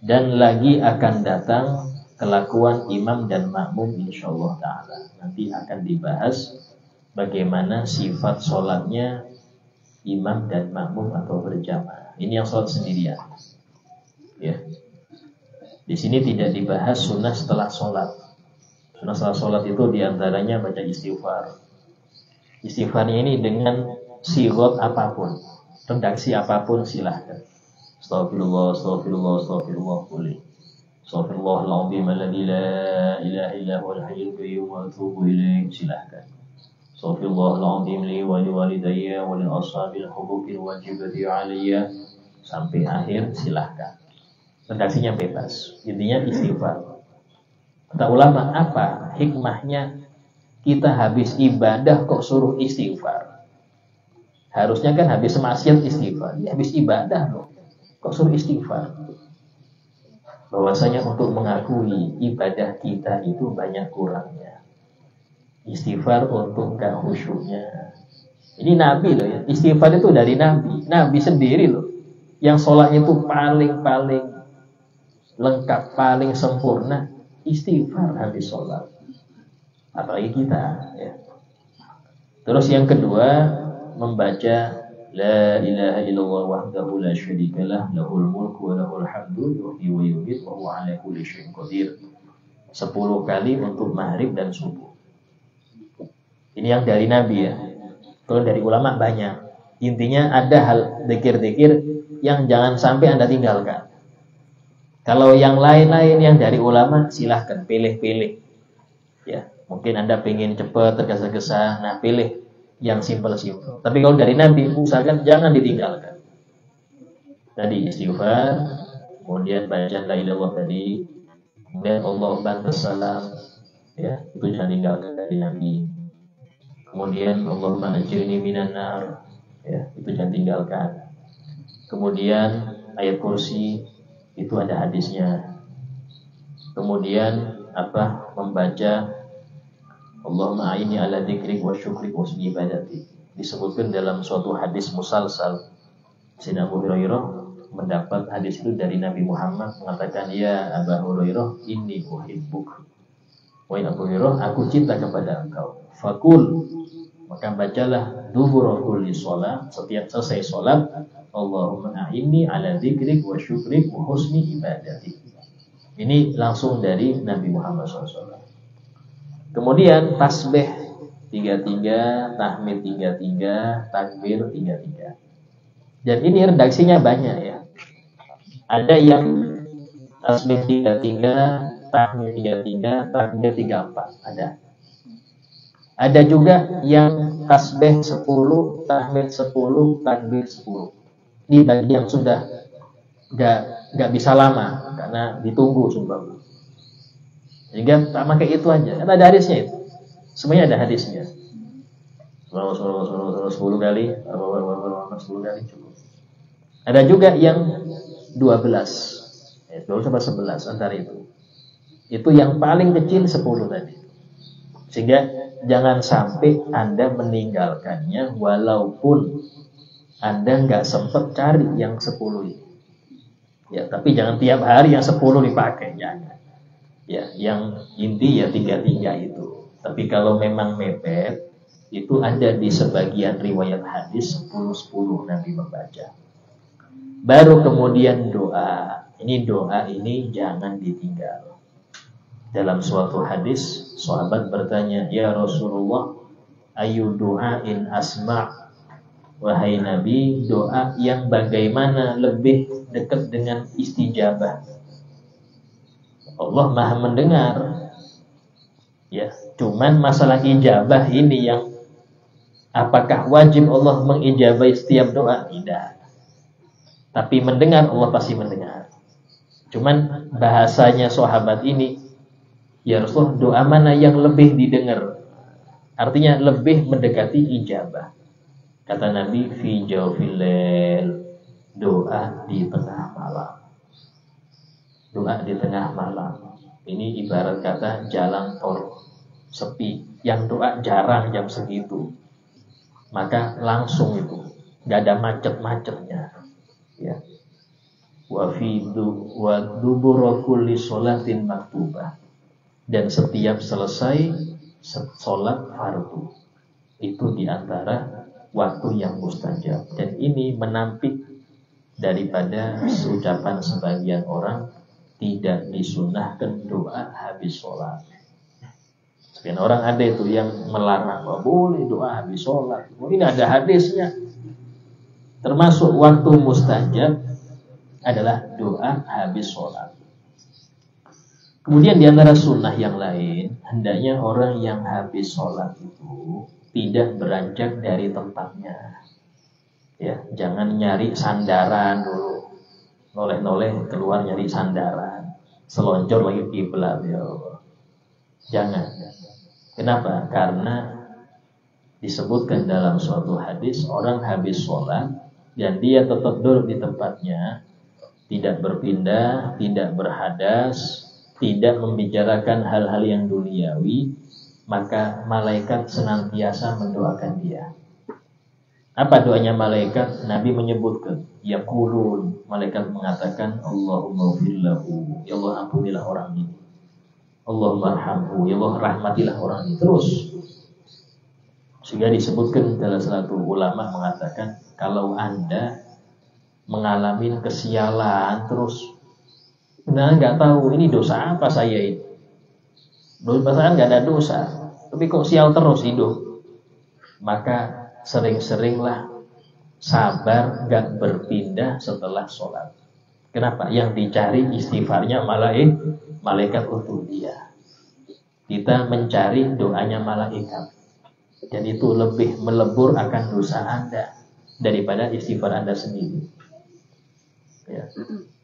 Dan lagi akan datang kelakuan imam dan makmum insyaallah ta'ala. Nanti akan dibahas bagaimana sifat sholatnya imam dan makmum atau berjamaah. Ini yang sholat sendirian ya. Di sini tidak dibahas sunnah setelah sholat. Sunnah setelah sholat itu diantaranya baca istighfar. Istighfarnya ini dengan sigot apapun, redaksi apapun silahkan. Astagfirullah, astagfirullah, astagfirullah boleh. Astagfirullahaladzim alladzi la ilaha illa huwal hayyul qayyum wa atubu ilaih, silahkan. Astagfirullahaladzim li wa liwalidayya wa lil ashabil huquqil wajibati alayya, sampai akhir silahkan. Redaksinya bebas. Intinya istighfar. Kata ulama, apa hikmahnya kita habis ibadah kok suruh istighfar? Harusnya kan habis maksiat istighfar. Ya, habis ibadah loh, kok suruh istighfar? Bahwasanya untuk mengakui ibadah kita itu banyak kurangnya. Istighfar untuk gak khusyuknya. Ini Nabi loh ya. Istighfar itu dari Nabi. Nabi sendiri loh. Yang sholatnya itu paling lengkap, paling sempurna. Istighfar habis sholat. Apalagi kita ya. Terus yang kedua, membaca La ilaha illallah wahdahu la syarikalah lahul mulku wa lahul hamdu yuhyi wa yumiit wa huwa ala kulli syai'in qadir. 10 kali untuk maghrib dan subuh. Ini yang dari Nabi ya. Kalau dari ulama banyak. Intinya ada hal zikir-zikir yang jangan sampai Anda tinggalkan. Kalau yang lain-lain yang dari ulama silahkan pilih-pilih. Ya, mungkin Anda pengen cepat tergesa-gesa, nah pilih yang simpel-simpel. Tapi kalau dari Nabi usahakan jangan ditinggalkan. Tadi istighfar, kemudian bacaan la ilaha illallah tadi, kemudian Allah bantu salam, ya itu jangan tinggalkan dari Nabi. Kemudian Allahumma ajirni minan nar, ya itu jangan tinggalkan. Kemudian ayat kursi itu ada hadisnya. Kemudian membaca Allahumma a'inni ala dzikrik wa syukrik wa husni ibadati. Disebutkan dalam suatu hadis musalsal. Sayyidina Abu Hurairah mendapat hadis itu dari Nabi Muhammad mengatakan, ya Abu Hurairah inni uhibbuk. Wahai Abu Hurairah, aku cinta kepada engkau. Fakul, maka bacalah dubura kulli shalah, setiap selesai salat, Allahumma a'inni ala dzikrik wa syukrik wa husni ibadati. Ini langsung dari Nabi Muhammad SAW. Kemudian tasbih 33, tahmid 33, takbir 33. Dan ini redaksinya banyak ya. Ada yang tasbih 33, tahmid 33, takbir 34, ada. Ada juga yang tasbih 10, tahmid 10, takbir 10. Ini bagi yang sudah enggak bisa lama karena ditunggu sumpah. Sehingga tak pakai itu aja. Kan ada hadisnya itu. Semuanya ada hadisnya. 10 kali, 10 kali cukup. Ada juga yang 12. 12 sampai 11 antara itu. Itu yang paling kecil 10 tadi. Sehingga jangan sampai Anda meninggalkannya walaupun Anda enggak sempat cari yang 10 ini. Ya, tapi jangan tiap hari yang 10 dipakai, jangan. Ya, yang inti ya 33 itu. Tapi kalau memang mepet, itu ada di sebagian riwayat hadis 10-10 Nabi membaca. Baru kemudian doa. Ini doa ini jangan ditinggal. Dalam suatu hadis, sahabat bertanya, ya Rasulullah, ayu du'ain asma'. Wahai Nabi, doa yang bagaimana lebih dekat dengan istijabah. Allah Maha mendengar. Ya, cuman masalah ijabah ini yang apakah wajib Allah mengijabahi setiap doa? Tidak. Tapi mendengar, Allah pasti mendengar. Cuman bahasanya sahabat ini, ya Rasulullah, doa mana yang lebih didengar? Artinya lebih mendekati ijabah. Kata Nabi, fi jawfil lail, doa di tengah malam. Doa di tengah malam. Ini ibarat kata jalan tol sepi, yang doa jarang jam segitu. Maka langsung itu, enggak ada macet-macetnya. Ya. Wa dubura kulli sholatin maktubah. Dan setiap selesai sholat fardu. Itu diantara waktu yang mustajab. Dan ini menampik daripada ucapan sebagian orang tidak disunahkan doa habis sholat. Sekian orang ada itu yang melarang, boleh doa habis sholat. Ini ada hadisnya. Termasuk waktu mustajab adalah doa habis sholat. Kemudian di antara sunnah yang lain, hendaknya orang yang habis sholat itu tidak beranjak dari tempatnya. Ya, jangan nyari sandaran dulu. Noleh-noleh keluar nyari sandaran, selonjor lagi kiblat, ya Allah. Jangan. Kenapa? Karena disebutkan dalam suatu hadis, orang habis sholat dan dia tetap duduk di tempatnya, tidak berpindah, tidak berhadas, tidak membicarakan hal-hal yang duniawi, maka malaikat senantiasa mendoakan dia. Apa doanya malaikat? Nabi menyebutkan, yaqulun, malaikat mengatakan, Allahumma ghfirlahu, ya Allah ampunilah orang ini. Allahumma arhamhu, ya Allah rahmatilah orang ini. Terus. Sehingga disebutkan salah satu ulama mengatakan, kalau Anda mengalami kesialan terus, benar nggak tahu ini dosa apa saya ini. Dosa nggak ada dosa, tapi kok sial terus hidup. Maka sering-seringlah sabar, gak berpindah setelah sholat. Kenapa? Yang dicari istighfarnya malaikat untuk dia. Kita mencari doanya malaikat, dan itu lebih melebur akan dosa Anda daripada istighfar Anda sendiri. Ya.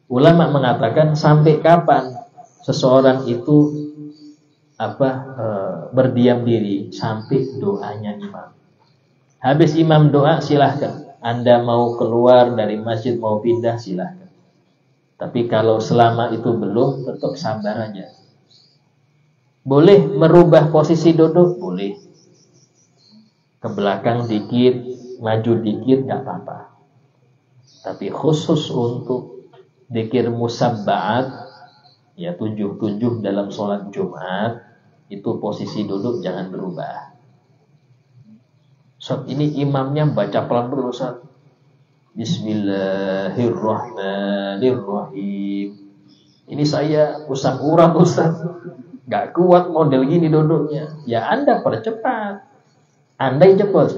Ulama mengatakan sampai kapan seseorang itu berdiam diri? Sampai doanya imam. Habis imam doa silahkan. Anda mau keluar dari masjid, mau pindah silahkan. Tapi kalau selama itu belum, tetap sabar aja. Boleh merubah posisi duduk? Boleh. Ke belakang dikit, maju dikit, gak apa-apa. Tapi khusus untuk dzikir musabba'at, ya 7 dalam sholat Jumat, itu posisi duduk jangan berubah. Ustaz, ini imamnya baca pelan terus, Ustaz. Bismillahirrahmanirrahim. Ini saya usang urat, Ustaz. Gak kuat model gini duduknya. Ya Anda percepat. Anda yang cepat.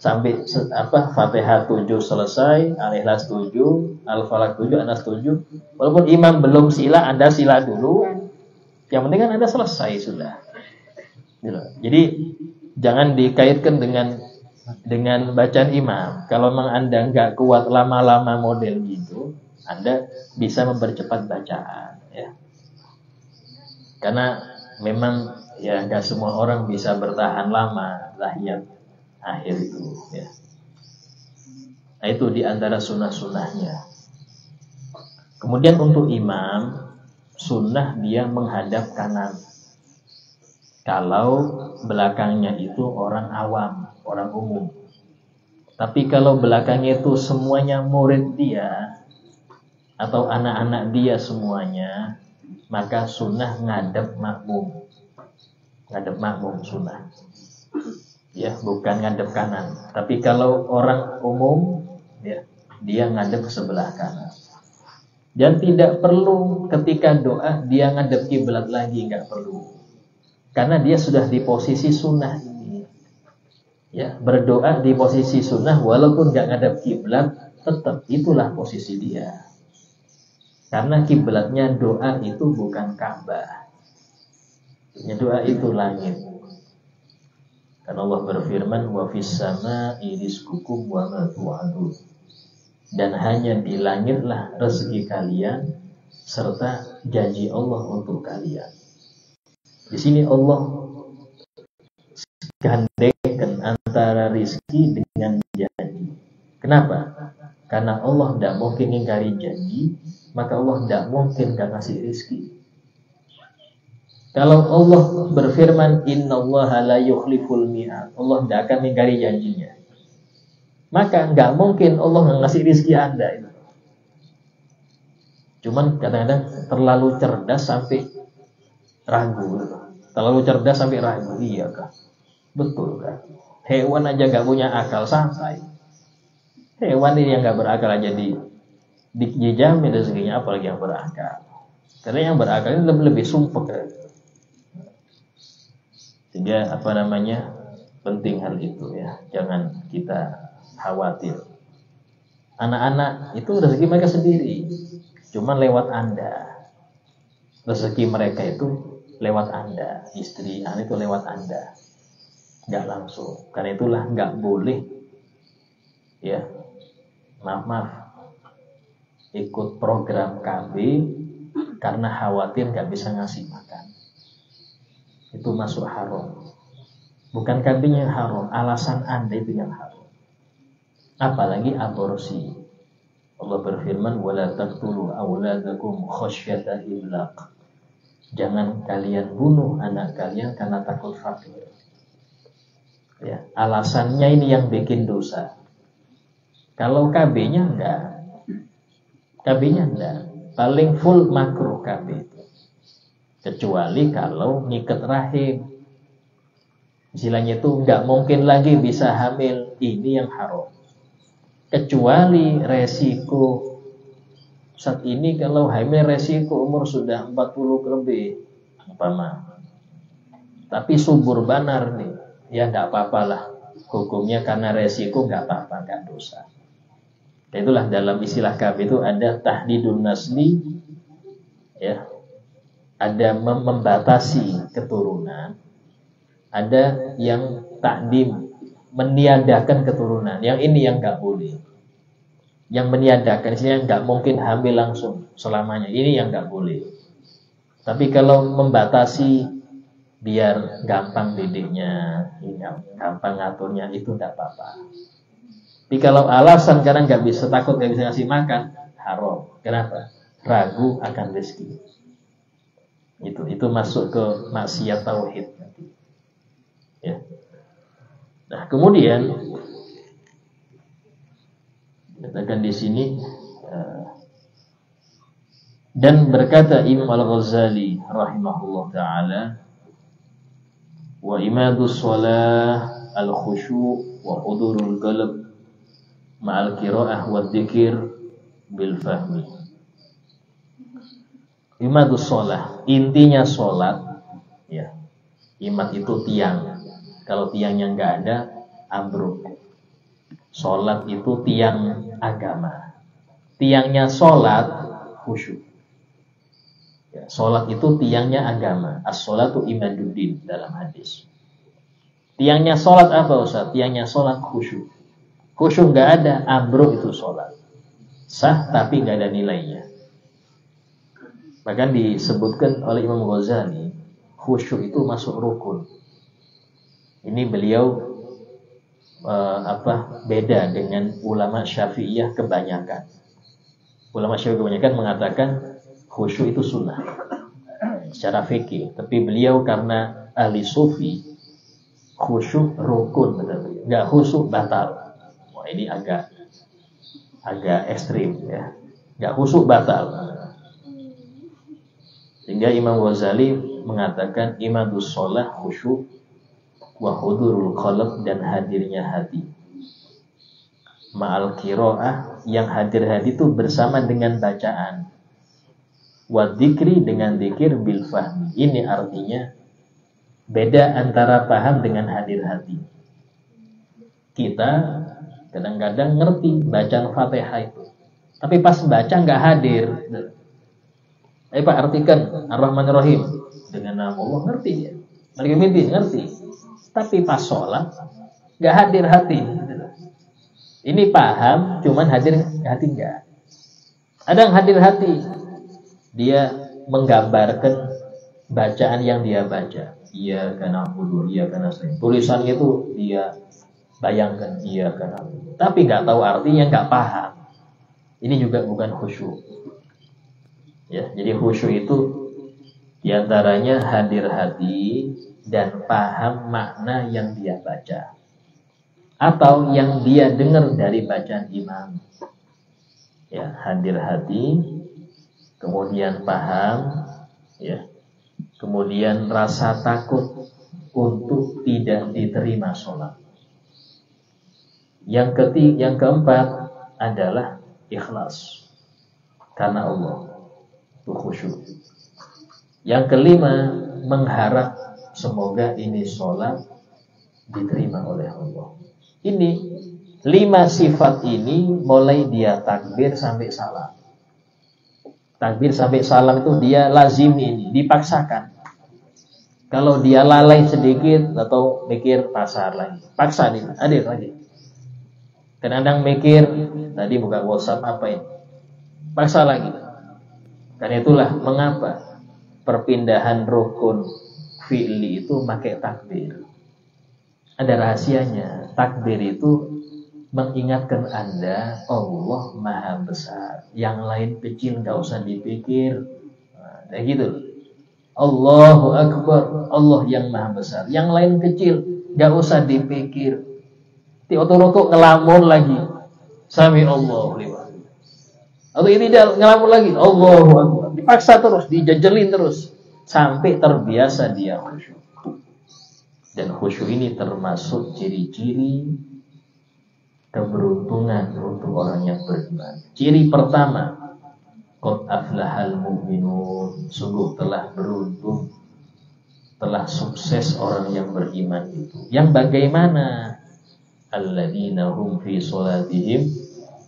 Sampai Fatihah 7 selesai, Al-Ikhlas 7, Al-Falaq 7, Anas 7. Walaupun imam belum sila, Anda sila dulu. Yang penting kan Anda selesai sudah. Jadi jangan dikaitkan dengan bacaan imam. Kalau memang Anda nggak kuat lama-lama model gitu, Anda bisa mempercepat bacaan, ya. Karena memang ya nggak semua orang bisa bertahan lama tahiyat akhir itu, ya. Nah, itu diantara sunnah-sunnahnya. Kemudian untuk imam, sunnah dia menghadap kanan. Kalau belakangnya itu orang awam, orang umum. Tapi kalau belakangnya itu semuanya murid dia atau anak-anak dia semuanya, maka sunnah ngadep makmum. Ngadep makmum sunnah. Ya, bukan ngadep kanan. Tapi kalau orang umum, ya, dia ngadep ke sebelah kanan. Dan tidak perlu ketika doa dia ngadep kiblat lagi, nggak perlu. Karena dia sudah di posisi sunnah ini. Ya, berdoa di posisi sunnah walaupun gak ngadap kiblat, tetap itulah posisi dia. Karena kiblatnya doa itu bukan Ka'bah. Doa itu langit. Karena Allah berfirman, wa fis sama'i rizqukum wa ma tu'adun. Dan hanya di langitlah rezeki kalian serta janji Allah untuk kalian. Di sini Allah gandengkan antara rizki dengan janji. Kenapa? Karena Allah tidak mungkin ingkari janji, maka Allah tidak mungkin gak ngasih rizki. Kalau Allah berfirman, innallaha la yukhliful mi'ad, Allah tidak akan ingkari janjinya, maka gak mungkin Allah gak ngasih rizki Anda itu. Cuman kadang-kadang terlalu cerdas sampai ragu. Terlalu cerdas sampai ragu. Iya kah? Betul kan? Hewan aja gak punya akal, santai. Hewan ini yang gak berakal aja dijamin rezekinya, apalagi yang berakal. Karena yang berakal ini lebih sumpah kan? Sehingga penting hal itu, ya. Jangan kita khawatir. Anak-anak itu rezeki mereka sendiri, cuman lewat Anda. Rezeki mereka itu lewat Anda, istri anak itu lewat Anda, nggak langsung. Karena itulah nggak boleh, ya, maaf, ikut program KB karena khawatir nggak bisa ngasih makan. Itu masuk haram. Bukan KB-nya yang haram, alasan Anda itu yang haram. Apalagi aborsi. Allah berfirman, wala taqtulu auladakum khasyata imlaq. Jangan kalian bunuh anak kalian karena takut fakir. Ya, alasannya ini yang bikin dosa. Kalau KB-nya enggak. KB-nya enggak. Paling full makruh KB itu. Kecuali kalau ngikat rahim. Istilahnya itu enggak mungkin lagi bisa hamil. Ini yang haram. Kecuali resiko saat ini kalau hamil resiko umur sudah 40 lebih. Umpama. Tapi subur banar nih. Ya enggak apa-apalah. Hukumnya karena resiko enggak apa-apa, enggak dosa. Itulah dalam istilah KB itu ada tahdidun nasli, ya, ada membatasi keturunan, ada yang takdim, meniadakan keturunan. Yang ini yang nggak boleh. Yang meniadakan, istilahnya nggak mungkin hamil langsung selamanya. Ini yang nggak boleh. Tapi kalau membatasi biar gampang didiknya, gampang ngaturnya, itu nggak apa-apa. Tapi kalau alasan karena nggak bisa, takut nggak bisa ngasih makan, haram. Kenapa? Ragu akan rezeki. Itu masuk ke maksiat tauhid. Ya. Nah, kemudian katakan di sini dan berkata Imam Al-Ghazali rahimahullah taala, wa imadus shalah al-khusyu' wa hudurul qalb ma'al qira'ah wa dzikir bil fahmi. Imadus shalah, intinya salat, ya. Imad itu tiang. Kalau tiangnya enggak ada, ambruk. Salat itu tiang agama. Tiangnya salat khusyuk. Ya, salat itu tiangnya agama. As-shalatu imaduddin dalam hadis. Tiangnya salat apa Ustaz? Tiangnya salat khusyuk. Khusyuk nggak ada, ambruk itu sholat. Sah tapi nggak ada nilainya. Bahkan disebutkan oleh Imam Ghazali, khusyuk itu masuk rukun. Ini beliau beda dengan ulama Syafi'iyah kebanyakan. Ulama Syafi'iyah kebanyakan mengatakan khusyuk itu sunnah secara fikih. Tapi beliau karena ahli sufi, khusyuk rukun, nggak khusyuk batal. Ini agak ekstrim, ya. Enggak khusyuk batal. Sehingga Imam Ghazali mengatakan imadus shalah khusyuk wa hudurul qalb, dan hadirnya hati. Ma'al qiraah, yang hadir hati itu bersama dengan bacaan. Wa dzikri, dengan dzikir, bil fahmi. Ini artinya beda antara paham dengan hadir hati. Kita kadang-kadang ngerti bacaan Fatihah itu, tapi pas baca nggak hadir. Pak artikan Ar-Rahman Ar-Rahim dengan nama Allah, ngerti ya. Malik Yaumiddin ngerti, tapi pas sholat nggak hadir hati. Ini paham, cuman hadir hati nggak. Ada yang hadir hati, dia menggambarkan bacaan yang dia baca. Iya karena na'budu, iya karena nasta'in. Tulisannya itu dia bayangkan iya karena, tapi nggak tahu artinya, nggak paham. Ini juga bukan khusyuk. Ya, jadi khusyuk itu diantaranya hadir hati dan paham makna yang dia baca atau yang dia dengar dari bacaan imam. Ya, hadir hati, kemudian paham, ya, kemudian rasa takut untuk tidak diterima sholat. Yang keempat adalah ikhlas karena Allah, itu khusyuk. Yang kelima, mengharap semoga ini sholat diterima oleh Allah. Ini 5 sifat ini mulai dia takbir sampai salam. Takbir sampai salam itu dia lazim, ini dipaksakan. Kalau dia lalai sedikit atau mikir pasar lagi, paksa nih, hadir lagi. Kadang-kadang mikir, tadi buka WhatsApp apa ini, paksa lagi. Karena itulah mengapa perpindahan rukun fi'li itu pakai takbir. Ada rahasianya. Takbir itu mengingatkan Anda Allah Maha Besar. Yang lain kecil nggak usah dipikir. Nah, kayak gitu. Allahu Akbar, Allah yang Maha Besar. Yang lain kecil, nggak usah dipikir. Di otot-otot ngelamun lagi, sami Allahu liman. Atau ini dia ngelamun lagi, Allahu Akbar. Dipaksa terus, dijejelin terus sampai terbiasa dia khusyuk. Dan khusyuk ini termasuk ciri-ciri keberuntungan untuk orang yang beriman. Ciri pertama, qad aflahal mu'minun, sungguh telah beruntung, telah sukses orang yang beriman itu. Yang bagaimana? Alladzina hum fi sholatihim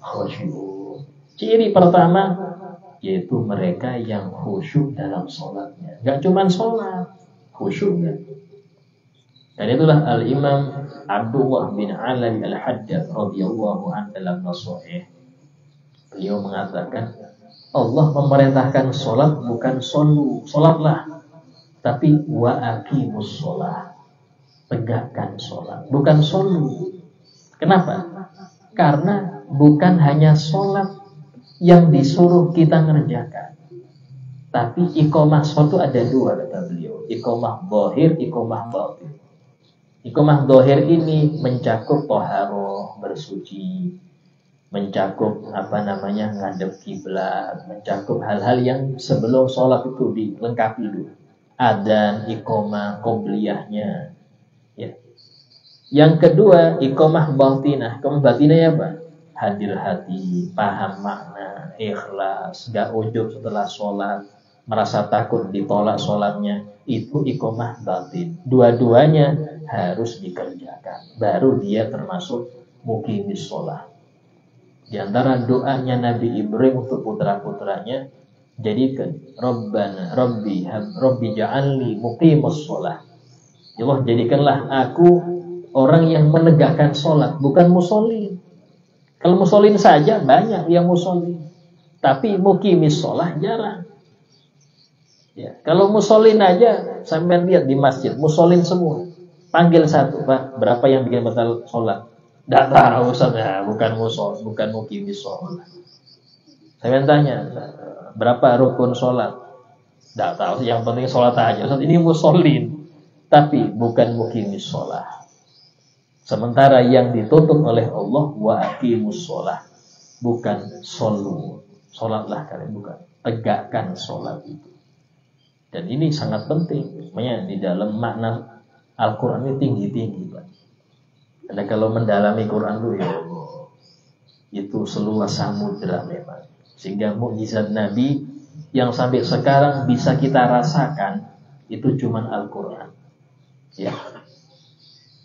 khusyu'un. Ciri pertama yaitu mereka yang khusyuk dalam sholatnya. Gak cuma sholat, khusyuk kan. Dan itulah Al-Imam Abdullah bin Alawi Al-Haddad radhiyallahu anhu dalam Nasuhih. Beliau mengatakan, Allah memerintahkan sholat bukan sholatlah, tapi wa aqimus sholat, tegakkan sholat, bukan sholu. Kenapa? Karena bukan hanya sholat yang disuruh kita ngerjakan, tapi iqamah sholat itu ada dua, kata beliau. Iqamah zahir, iqamah batin. Iqamah zahir ini mencakup thaharah, bersuci, mencakup ngadep kiblat, mencakup hal-hal yang sebelum sholat itu dilengkapi dulu. Adzan, iqamah, qobliyahnya. Ya. Yang kedua, iqamah batinah. Iqamah batinah apa? Hadir hati, paham makna, ikhlas, gak ujub setelah sholat, merasa takut ditolak sholatnya. Itu iqamah batin. Dua-duanya harus dikerjakan. Baru dia termasuk muqimis sholat. Di antara doanya Nabi Ibrahim untuk putra-putranya, jadikan Rabbi ja'alni muqimus sholat. Ya Allah, jadikanlah aku orang yang menegakkan sholat, bukan musholin. Kalau musholin saja banyak yang musholin, tapi muqimis sholat jarang. Ya, kalau musholin aja, sampai lihat di masjid, musholin semua. Panggil satu, Pak, berapa yang bikin batal sholat? Tidak tahu, Ustaz, bukan muqimis sholat. Saya tanya, berapa rukun sholat? Tidak tahu, yang penting sholat aja. Ustaz, ini musholin, tapi bukan muqimis sholat. Sementara yang dituntut oleh Allah, wa aqimus sholat, bukan sholu. Sholatlah kalian, bukan. Tegakkan sholat itu. Dan ini sangat penting. Makanya di dalam makna Al-Quran ini tinggi-tinggi, Pak. Karena kalau mendalami Quran itu, ya Allah, itu seluas samudra memang. Sehingga mukjizat Nabi yang sampai sekarang bisa kita rasakan itu cuma Al-Quran. Ya.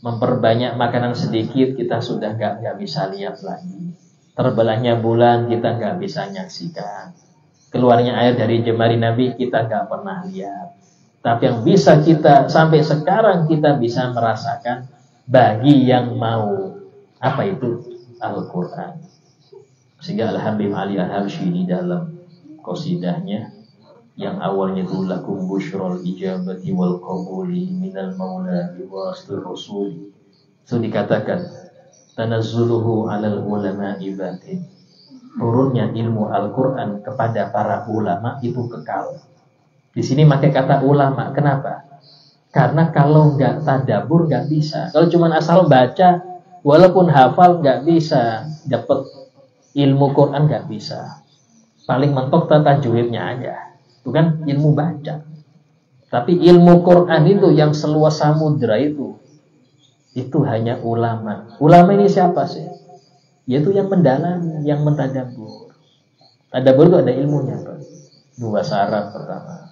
Memperbanyak makanan sedikit kita sudah gak bisa lihat lagi. Terbelahnya bulan kita gak bisa nyaksikan. Keluarnya air dari jemari Nabi kita gak pernah lihat. Tapi yang bisa kita sampai sekarang kita bisa merasakan bagi yang mau apa itu Al-Quran. Sehingga Al-Habib Ali Al-Habsyi di dalam qasidahnya yang awalnya itu lakum busyrul ijabati wal qabuli minal maula biwastir rasuli, itu dikatakan tanazzuluhu alal ulama ibatin, turunnya ilmu Al-Quran kepada para ulama itu kekal. Di sini pakai kata ulama, kenapa? Karena kalau nggak tadabbur nggak bisa. Kalau cuma asal baca, walaupun hafal nggak bisa dapat ilmu Quran, nggak bisa. Paling mentok tajwidnya aja. Itu kan ilmu baca. Tapi ilmu Quran itu yang seluas samudra itu hanya ulama. Ulama ini siapa sih? Yaitu yang mendalami, yang mentadabbur. Tadabbur itu ada ilmunya, Pak. 2 syarat pertama.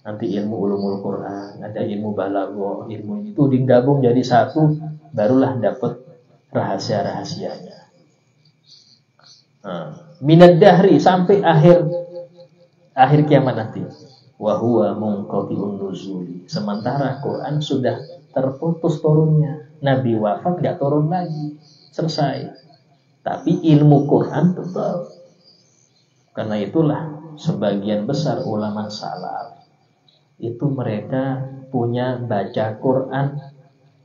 Nanti ilmu ulumul Quran, ada ilmu balaghah, ilmu itu digabung jadi satu, barulah dapat rahasia-rahasianya. Minad dahri, sampai akhir kiamat nanti. Wa huwa munqati'un nuzuli. Sementara Quran sudah terputus turunnya. Nabi wafat enggak turun lagi. Selesai. Tapi ilmu Quran tetap. Karena itulah sebagian besar ulama salaf itu mereka punya baca Quran.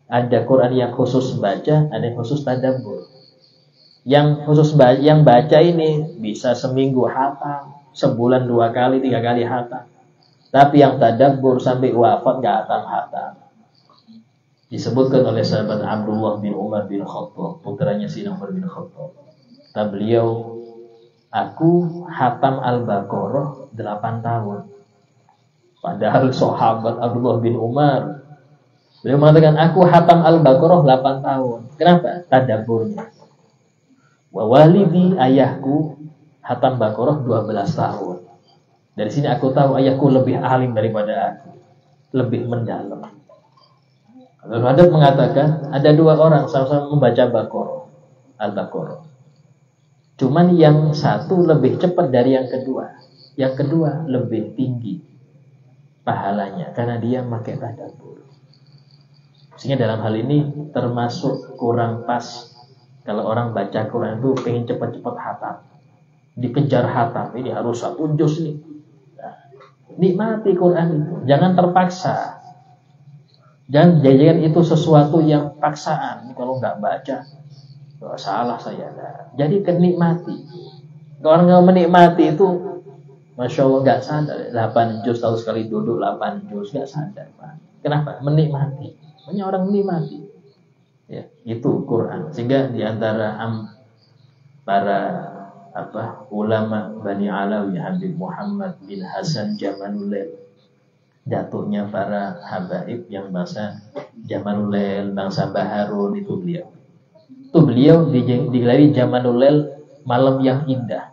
Ada Quran yang khusus baca, ada yang khusus tadabbur. Yang khusus yang baca ini bisa seminggu hatam, sebulan 2 kali, 3 kali hatam. Tapi yang tadabbur sampai wafat gak hatam. Disebutkan oleh sahabat Abdullah bin Umar bin Khattab, putranya Sayyidina Umar bin Khattab. Kata beliau, aku hatam Al-Baqarah 8 tahun. Padahal sahabat Abdullah bin Umar, beliau mengatakan, aku hatam Al-Baqarah 8 tahun. Kenapa? Tadabburnya. Wa walidi, ayahku hatam Baqarah 12 tahun. Dari sini aku tahu ayahku lebih alim daripada aku, lebih mendalam. Al-Hadad mengatakan ada 2 orang sama-sama membaca Al-Baqarah. Cuman yang satu lebih cepat dari yang kedua. Yang kedua lebih tinggi pahalanya karena dia pakai tadabbur. Sehingga dalam hal ini termasuk kurang pas kalau orang baca Quran itu pengen cepat-cepat hatam. Dikejar hatam, ini harus 1 juz nih. Nah, nikmati Quran itu, jangan terpaksa. Jangan jadikan itu sesuatu yang paksaan. Kalau nggak baca, salah saya. Jadi kenikmati. Kalau orang nggak menikmati itu, masya Allah nggak sadar. 8 juz tahu sekali duduk 8 juz nggak sadar, Pak. Kenapa? Menikmati. Banyak orang menikmati. Ya, itu Quran. Sehingga diantara para ulama Bani Alawi, Habib Muhammad bin Hasan Jamanulail, datuknya para habaib yang bahasa Jamanulail, bangsa Baharun, itu beliau. Itu beliau digelari Jamanulail, malam yang indah.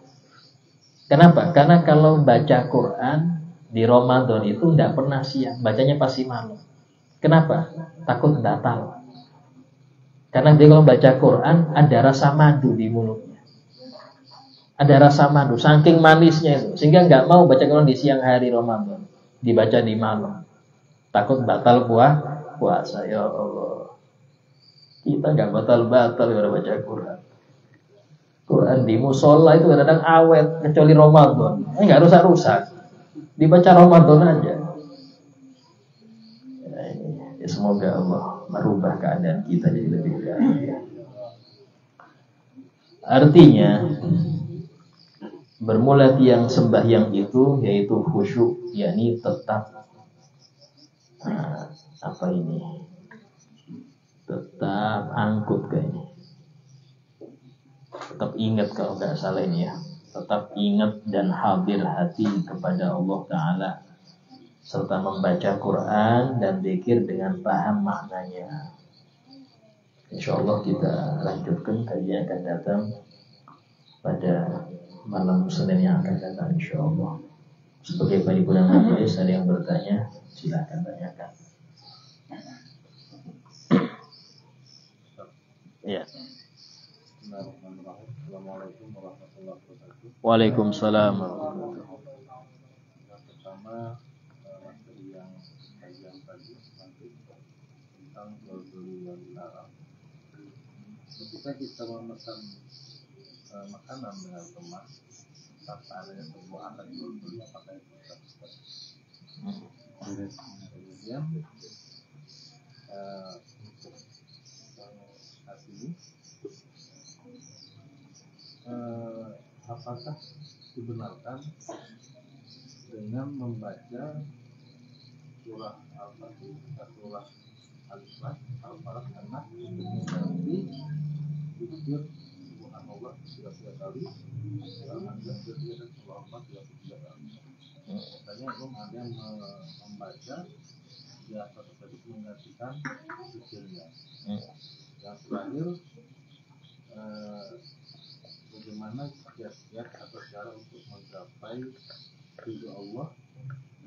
Kenapa? Karena kalau baca Quran di Ramadan itu tidak pernah siang, bacanya pasti malam. Kenapa? Takut batal. Karena dia kalau baca Quran ada rasa madu di mulutnya. Ada rasa madu, saking manisnya itu, sehingga nggak mau baca Quran di siang hari Ramadan. Dibaca di malam, takut batal puasa. Ya Allah, kita nggak batal kalau baca Quran. Quran di musola itu kadang awet, kecuali Ramadan. Nggak rusak, dibaca Ramadan aja. Ya, semoga Allah merubah keadaan kita jadi lebih baik. Artinya, bermula tiang sembahyang itu yaitu khusyuk, yakni tetap tetap angkut kayaknya. Tetap ingat kalau nggak salah ini ya. Tetap ingat dan hadir hati kepada Allah Ta'ala serta membaca Quran dan zikir dengan paham maknanya. InsyaAllah kita lanjutkan kajian akan datang pada malam Senin yang akan datang insyaallah. Sebagai paripurna majelis, ada yang bertanya, silakan tanyakan. Ya. Assalamualaikum warahmatullahi wabarakatuh. Waalaikumsalam. Yang pertama, materi yang kajian tadi nanti tentang jual beli yang dilarang. Ketika kita memesan makanan dengan kemas tanpa adanya sebuah alat jual beli, apakah itu bisa? Kemudian untuk saat ini apakah dibenarkan dengan membaca surah Al-Fatihah, surah Al-Ikhlas, Al-Falaq, An-Nas untuk mengganti zikir subhanallah 33 kali, alhamdulillah 33 kali. Misalnya belum ada yang membaca di atas tersebut menggantikan zikirnya. Yang terakhir, bagaimana kiat-kiat atau cara untuk mencapai ridho Allah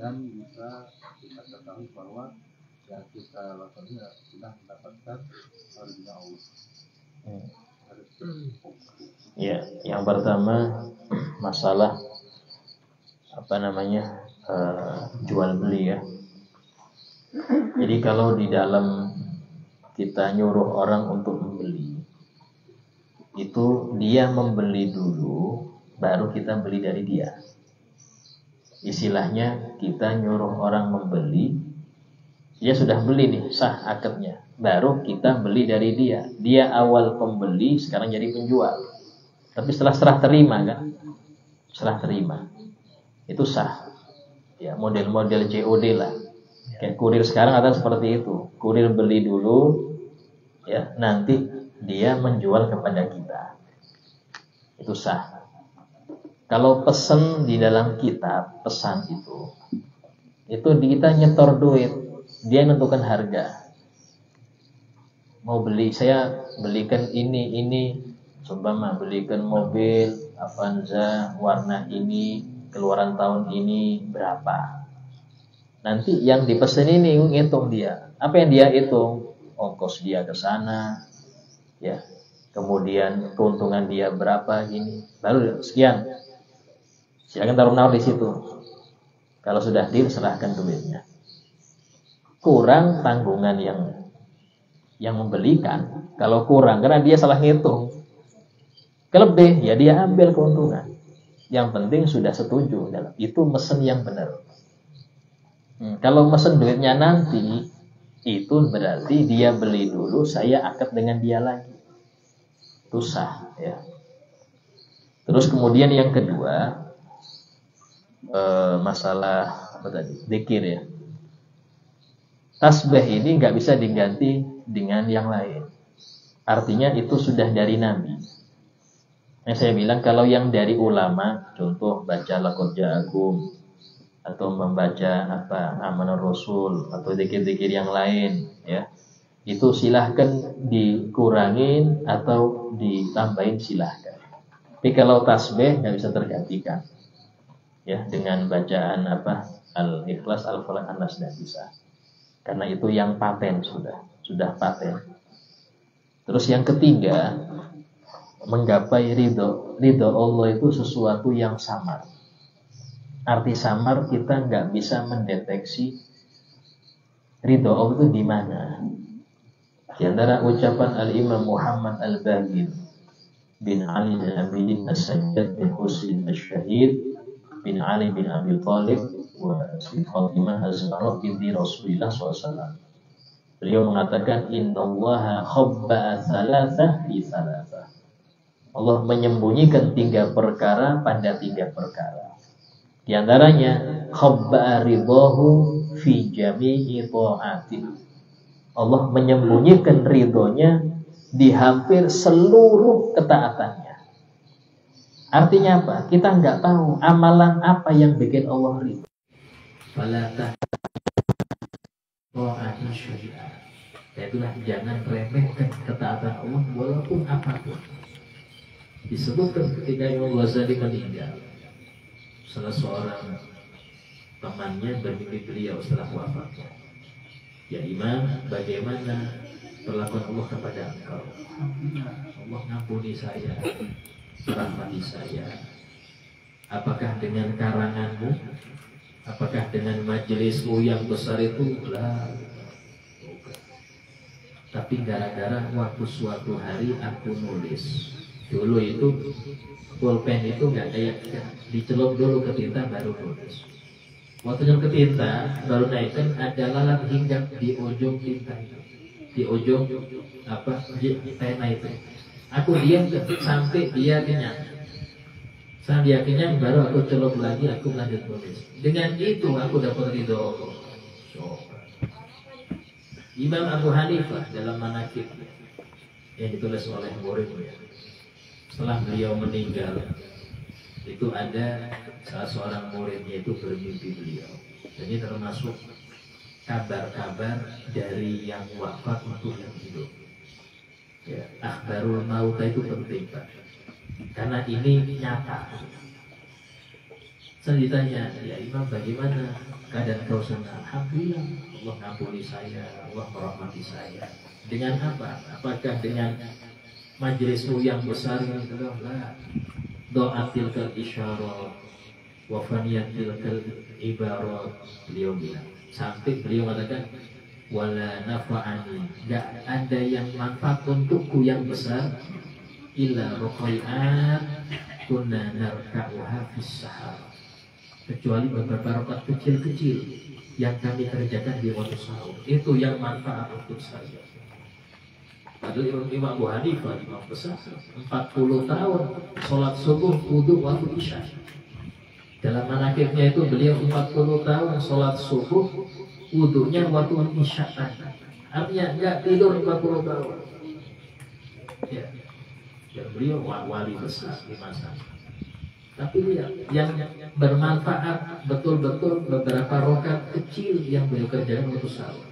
dan bisa kita ketahui bahwa yang kita lakukan ini sudah mendapatkan ridho Allah. Ya, yang pertama masalah jual beli ya. Jadi kalau di dalam kita nyuruh orang untuk membeli, itu dia membeli dulu, baru kita beli dari dia. Istilahnya kita nyuruh orang membeli, dia sudah beli nih, sah akadnya, baru kita beli dari dia. Dia awal pembeli, sekarang jadi penjual. Tapi setelah serah terima kan, serah terima itu sah. Ya, model-model COD lah. Kayak kurir sekarang ada seperti itu. Kurir beli dulu, ya nanti dia menjual kepada kita. Itu sah. Kalau pesan di dalam kitab pesan itu kita nyetor duit, dia menentukan harga. Mau beli, saya belikan ini, coba belikan mobil Avanza warna ini, keluaran tahun ini berapa. Nanti yang dipesan ini ngitung dia. Apa yang dia hitung? Ongkos dia ke sana, ya. Kemudian keuntungan dia berapa gini. Baru sekian. Silakan taruh nawar di situ. Kalau sudah deal, serahkan duitnya. Kurang tanggungan yang membelikan. Kalau kurang karena dia salah ngitung. Kelebih ya dia ambil keuntungan. Yang penting sudah setuju dalam itu mesen yang benar. Kalau mesen duitnya nanti, itu berarti dia beli dulu, saya akad dengan dia lagi. Itu sah, ya. Terus kemudian yang kedua, masalah apa tadi? Dzikir, ya. Tasbih ini nggak bisa diganti dengan yang lain. Artinya itu sudah dari Nabi. Yang saya bilang kalau yang dari ulama, contoh baca laqad ja'akum, atau membaca amanur rasul atau zikir-zikir yang lain, ya itu silahkan dikurangin atau ditambahin silahkan. Tapi kalau tasbih nggak bisa tergantikan, ya dengan bacaan al-ikhlas, al-falaq, an-nas nggak bisa, karena itu yang paten sudah paten. Terus yang ketiga, menggapai ridho Allah itu sesuatu yang samar. Arti samar, kita nggak bisa mendeteksi ridho Allah itu di mana. Di antara ucapan Al-Imam Muhammad Al-Bagir bin Ali bin Abidin As-Sajjad bin Husin Al-Syahid bin Ali bin Abi Thalib wa Siti Fatimah Az-Zahra binti Rasulullah SAW. Beliau mengatakan, Innallaha khabba'a thalatha fi thalatha. Allah menyembunyikan 3 perkara pada 3 perkara. Di antaranya khabba'a ridahu fi jami'i ta'atin. Allah menyembunyikan ridhonya di hampir seluruh ketaatannya. Artinya apa? Kita nggak tahu amalan apa yang bikin Allah ridho. Fala ta'ati syai'an. Itulah jangan remehkan ketaatan Allah walaupun apapun. Disebutkan ketika Imam Ghazali meninggal, salah seorang temannya bermimpi beliau setelah wafatnya. Ya Imam, bagaimana perlakuan Allah kepada engkau? Allah ngampuni saya, rahmati saya. Apakah dengan karanganmu? Apakah dengan majelismu yang besar itu? Lah. Tapi gara-gara waktu suatu hari aku nulis. Dulu itu pulpen itu nggak kayak dicelup dulu ke tinta baru nulis. Waktu yang ke tinta baru naikkan ada lalat hinggap di ujung tinta itu, di ujung pena itu. Aku diam sampai dia kenyang. Saat dia kenyang baru aku celup lagi, aku lanjut nulis. Dengan itu aku dapat ridho Allah. Imam Abu Hanifah dalam Manaqib yang ditulis oleh muridnya, setelah beliau meninggal, itu ada salah seorang muridnya itu bermimpi beliau. Jadi termasuk kabar-kabar dari yang wafat untuk yang hidup. Ya, akhbarul maut itu penting, Pak. Karena ini nyata. Saya ditanya, ya Imam bagaimana keadaan kau sana? Alhamdulillah, Allah ngampuni saya, Allah merahmati saya. Dengan apa? Apakah dengan majelismu yang besar yang adalah doatil kal isyarat wa faniyatil kal ibarat, beliau bilang. Sampai beliau mengatakan wala nafa'ani, enggak ada yang manfaat untukku yang besar illa ruqai'at kunna narka'uha fis sahar, kecuali beberapa rakaat kecil-kecil yang kami kerjakan di waktu sahur. Itu yang manfaat untuk saya. Padahal Imam Abu Hanifah, imam besar, 40 tahun sholat subuh, wudu, waktu isya. Dalam manaqibnya itu beliau 40 tahun sholat subuh, wudunya waktu isya tadi. Artinya nggak tidur 40 tahun. Ya. Dan beliau wali besar di masa. Tapi lihat, yang bermanfaat betul-betul beberapa rakaat kecil yang beliau kerjakan untuk sahur.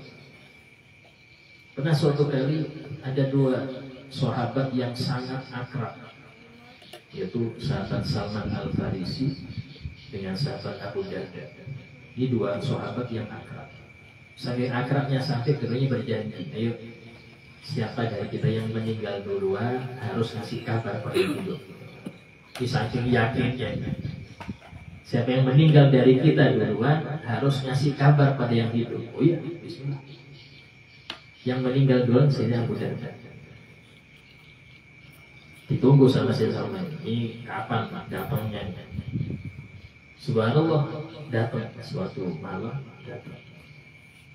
Pernah suatu kali ada 2 sahabat yang sangat akrab, yaitu sahabat Salman Al-Farisi dengan sahabat Abu Darda. Ini 2 sahabat yang akrab. Saking akrabnya sampai keduanya berjanji, ayo siapa dari kita yang meninggal duluan harus ngasih kabar pada yang hidup. Ini saking yakinnya. Siapa yang meninggal dari kita duluan harus ngasih kabar pada yang hidup. Oh iya, bismillah. Yang meninggal duluan Sayyidina Abu Darda. Ditunggu sama Sayyidina Salman. Ini kapan datangnya? Subhanallah, datang suatu malam datang.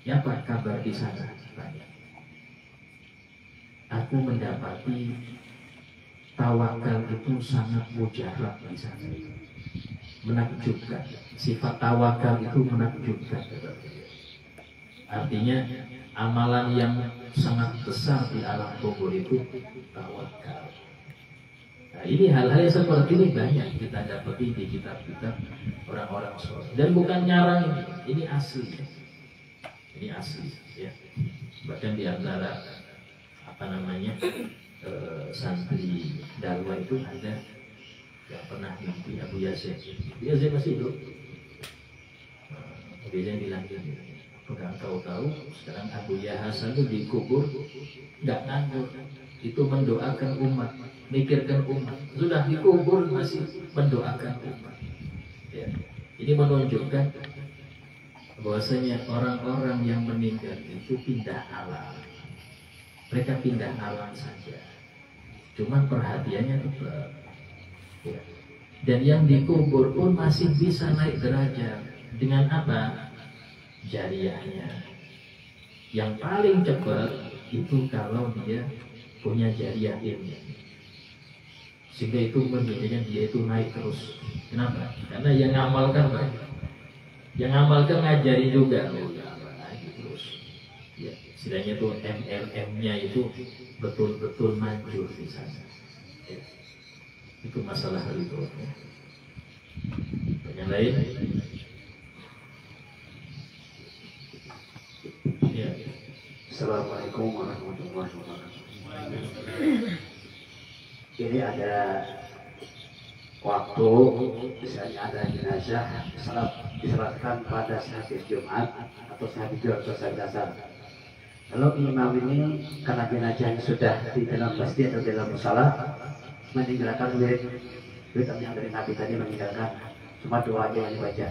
Ya Pak, kabar di sana? Aku mendapati tawakal itu sangat mujarab di sana. Menakjubkan. Sifat tawakal itu menakjubkan. Artinya amalan yang sangat besar di alam kubur itu tawakal. Nah, ini hal-hal yang seperti ini banyak kita dapati di kitab-kitab orang-orang soleh. Dan bukan nyarang ini asli. Ini asli, ya. Bahkan di antara santri Dalwa itu ada yang pernah mimpi Abu Yazid. Abu Yazid masih hidup. Dia bilang gini, apakah engkau tahu sekarang Abu Hasan itu dikubur nggak nganggur, itu mendoakan umat, mikirkan umat, sudah dikubur masih mendoakan umat. Ya. Ini menunjukkan bahwasanya orang-orang yang meninggal itu pindah alam. Mereka pindah alam saja. Cuman perhatiannya tetap. Ya. Dan yang dikubur pun masih bisa naik derajat. Dengan apa? Jariahnya. Yang paling cepat itu kalau dia punya jariah ilmu. Sehingga itu menjadikan dia itu naik terus. Kenapa? Karena yang ngamalkan banyak. Yang ngamalkan ngajari juga. Naik terus. Ya, istilahnya itu MLM-nya itu betul-betul manjur di sana. Ya. Itu masalah itu. Ya. Yang lain? Ya. Assalamualaikum warahmatullahi wabarakatuh. Ini ada waktu misalnya ada jenazah diserahkan pada sahabat Jumat atau sahabat Jumat atau sahabat asar. Kalau imam ini karena jenazahnya sudah di dalam masjid atau dalam musala meninggalkan wirid yang dari Nabi tadi, meninggalkan cuma doa aja yang dibaca.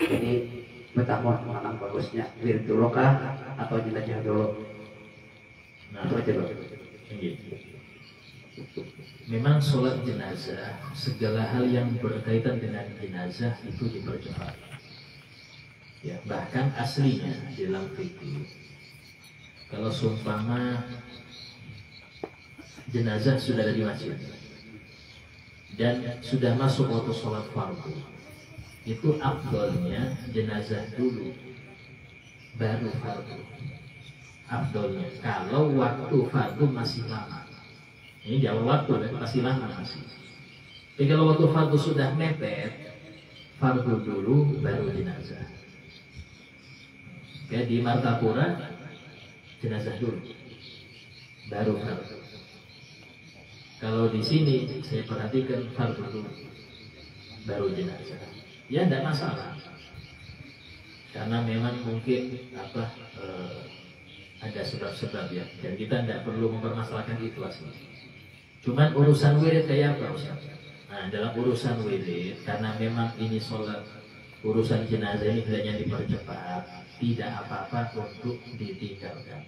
Ini bertahun mana bagusnya wirid dulu kah atau jenazah dulu? Nah, itu aja loh. Memang sholat jenazah, segala hal yang berkaitan dengan jenazah itu dipercepat. Ya, bahkan aslinya dalam fikih, kalau seumpama jenazah sudah ada di masjid dan sudah masuk waktu sholat fardu, itu afdolnya jenazah dulu baru fardu. Afdolnya kalau waktu fardu masih lama. Ini di awal waktu masih lama masih. Tapi kalau waktu fardu sudah mepet, fardu dulu baru jenazah. Kayak di Martapura jenazah dulu, baru fardu. Kalau di sini saya perhatikan fardu dulu, baru jenazah. Ya tidak masalah, karena memang mungkin ada sebab-sebab ya, dan kita tidak perlu mempermasalahkan itu asli. Cuman urusan wirid kayak apa Ustaz? Nah, dalam urusan wirid, karena memang ini sholat, urusan jenazah ini hendaknya dipercepat, tidak apa-apa untuk ditinggalkan.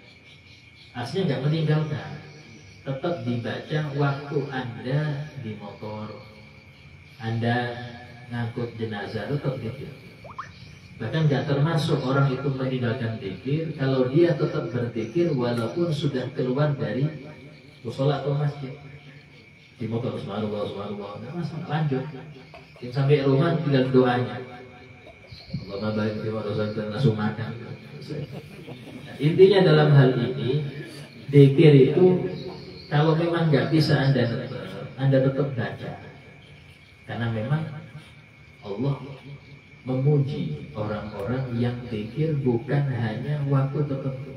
Aslinya nggak meninggalkan, tetap dibaca waktu Anda di motor, Anda ngangkut jenazah, tetap dikir. Bahkan nggak termasuk orang itu meninggalkan dikir kalau dia tetap berzikir walaupun sudah keluar dari musola atau masjid. Di motor subhanallah, nggak masalah, lanjut. Yang sampai rumah tinggal doanya. Allah baik, terima kasih dan langsung makan. Nah, intinya dalam hal ini, dzikir itu kalau memang nggak bisa Anda tetap baca, karena memang Allah memuji orang-orang yang dzikir bukan hanya waktu tertentu.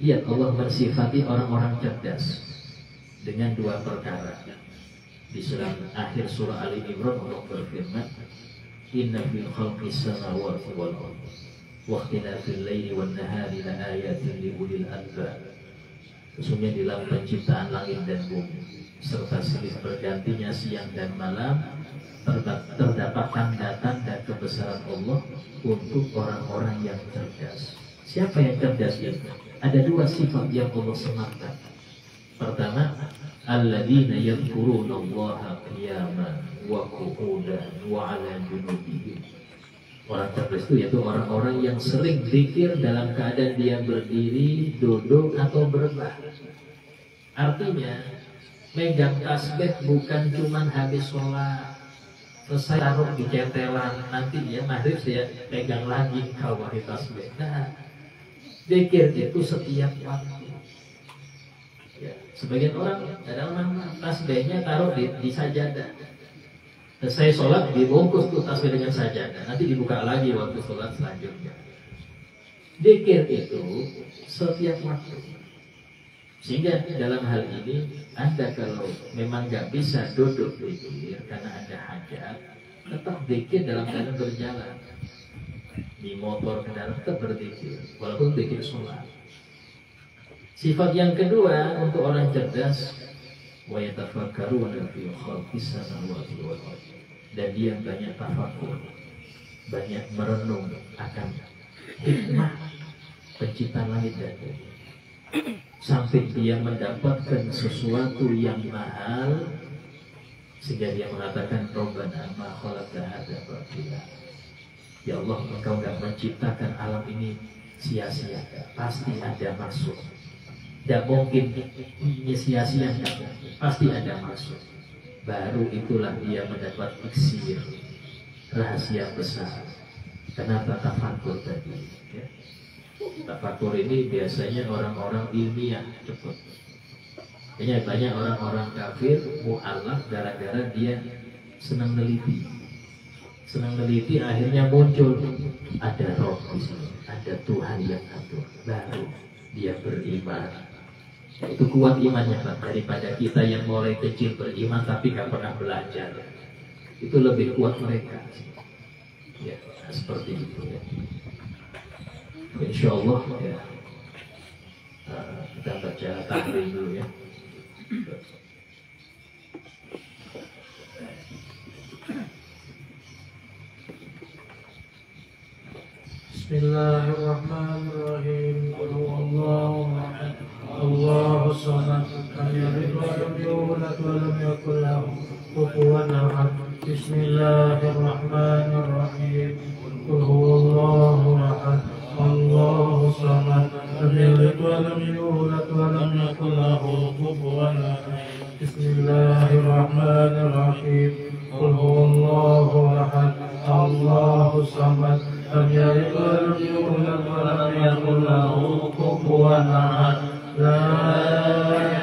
Lihat, Allah mensifati orang-orang cerdas dengan dua perkara. Di akhir surah Ali Imran Allah berfirman, Inna fi khalqis samawati wal ardi wa ikhtilafil laili wan nahari la ayatin li ulil albab. Sesungguhnya di dalam penciptaan langit dan bumi serta silih bergantinya siang dan malam terdapat tanda-tanda kebesaran Allah untuk orang-orang yang cerdas. Siapa yang cerdas itu? Ada dua sifat yang Allah sematkan. Pertama, alladzina yadhkuruna Allaha qiyaman wa qu'udan wa 'ala junubihim. Orang cerdas itu yaitu orang-orang yang sering zikir dalam keadaan dia berdiri, duduk atau berbaring. Artinya, megang tasbih bukan cuma habis sholat, selesai taruh di centelan, nanti ya maghrib saya pegang lagi kawah tasbih. Nah, zikir itu setiap waktu. Ya, sebagian orang tasbihnya taruh di sajadah. Selesai sholat dibungkus tuh tasbih dengan sajadah, nanti dibuka lagi waktu sholat selanjutnya. Zikir itu setiap waktu. Sehingga dalam hal ini Anda kalau memang nggak bisa duduk zikir karena ada hajat, tetap zikir dalam keadaan berjalan. Di motor kendaraan tetap berzikir, walaupun zikir sholat. Sifat yang kedua untuk orang cerdas, wa yatafakkaruna fi khalqis samawati wal ardi, dan dia banyak tafakur, banyak merenung akan hikmah penciptaan langit dan bumi, sampai dia mendapatkan sesuatu yang mahal sehingga dia mengatakan Rabbana ma khalaqta hadza batila. Ya Allah, Engkau tidak menciptakan alam ini sia-sia, pasti ada maksud. Tidak mungkin ini sia-sia, pasti ada maksud. Baru itulah dia mendapat iksir, rahasia besar. Kenapa tafakur tadi? Ya. Tafakur ini biasanya orang-orang ilmiah cepat. Kayaknya banyak orang-orang kafir mu'alaf gara-gara dia senang neliti. Senang neliti akhirnya muncul ada roh di sini, ada Tuhan yang atur. Baru dia beriman. Itu kuat imannya Pak, daripada kita yang mulai kecil beriman tapi gak pernah belajar. Itu lebih kuat mereka. Ya, seperti itu ya. Insya Allah ya. Kita baca tahlil dulu ya. Bismillahirrahmanirrahim. Allahu Akbar. Allahu Samad. Lam yalid wa lam yulad wa lam yakul lahu kufuwan ahad. Bismillahirrahmanirrahim. Qul huwallahu ahad. Allahu Samad. Lam yalid wa lam yulad wa lam yakul lahu kufuwan ahad. Bismillahirrahmanirrahim. Qul huwallahu ahad. Allahu Samad. Lam yalid wa lam yulad wa lam yakul lahu kufuwan ahad. La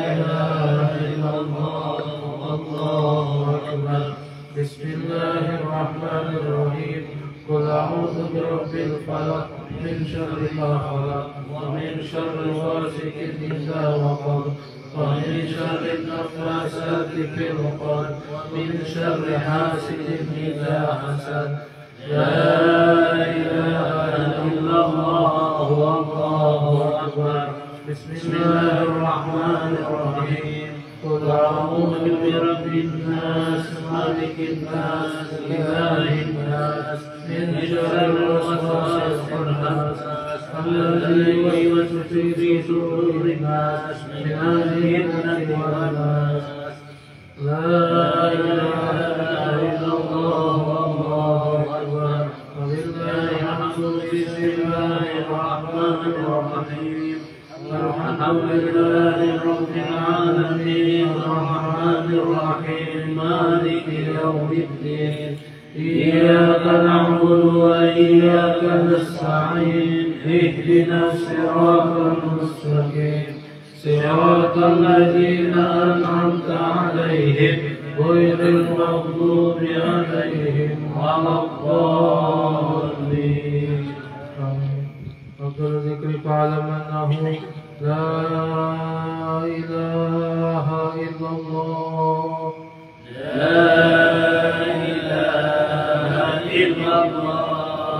ilaha illallah. Allahu akbar. Bismillahirrahmanirrahim. Qul a'udzu birabbil falaq min syarri ma khalaq wa min syarri ghasiqin idza waqab wa min syarri naffasati fil 'uqad wa min syarri hasidin idza hasad. La ilaha illallah. Allahu akbar. Bismillahirrahmanirrahim. Qul a'udzu birabbin nas, malikin nas, ilahin nas, min syarril waswasil khannas, alladzi yuwaswisu fi sudurin nas, min al-jinnati wan nas. La ilaha illallah. Allahu akbar. Wabillahi hamdu. Bismillahirrahmanirrahim. Alhamdulillahi rabbil alamin. Arrahmanir rahim. Maliki yaumiddin. إياك نعبد وإياك نستعين اهدنا الصراط المستقيم صراط الذين أنعمت عليهم غير المغضوب عليهم ولا الضالين. أفضل الذكر فاعلم أنه لا إله إلا الله. لا إله إلا الله. لا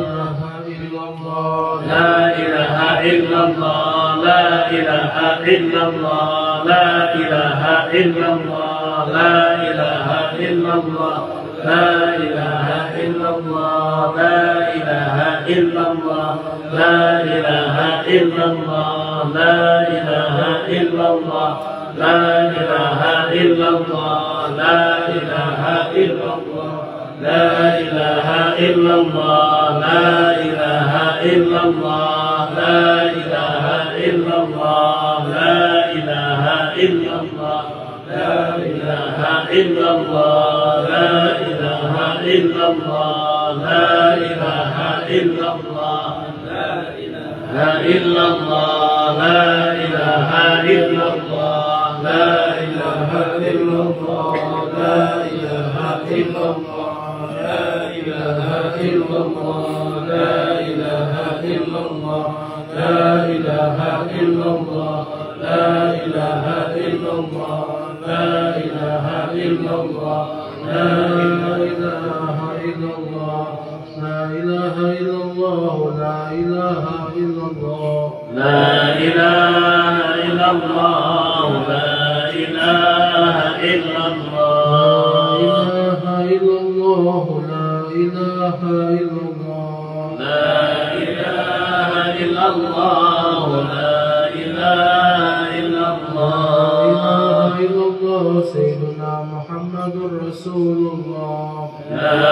إله إلا الله. لا إله إلا الله. لا إله إلا الله. لا إله إلا الله. لا إله إلا الله. لا إله إلا الله. لا إله إلا الله. لا إله إلا الله. لا إله إلا الله. لا إله إلا الله. لا إله إلا الله. لا إله إلا الله. لا إله إلا الله. لا إله إلا الله. لا إله إلا الله. لا إله إلا الله. لا إله إلا الله. لا إلا الله. لا إله إلا الله. لا إله إلا الله. لا إله إلا الله. لا إله إلا الله. لا إله إلا الله. لا إله إلا الله. لا إله إلا الله. لا إله إلا الله. لا إله إلا الله. لا إله إلا الله. لا إله إلا الله. لا إله إلا الله. لا إله إلا الله. لا إله إلا الله. لا إله إلا الله. لا إله إلا الله. لا إله إلا الله. سيدنا محمد رسول الله. لا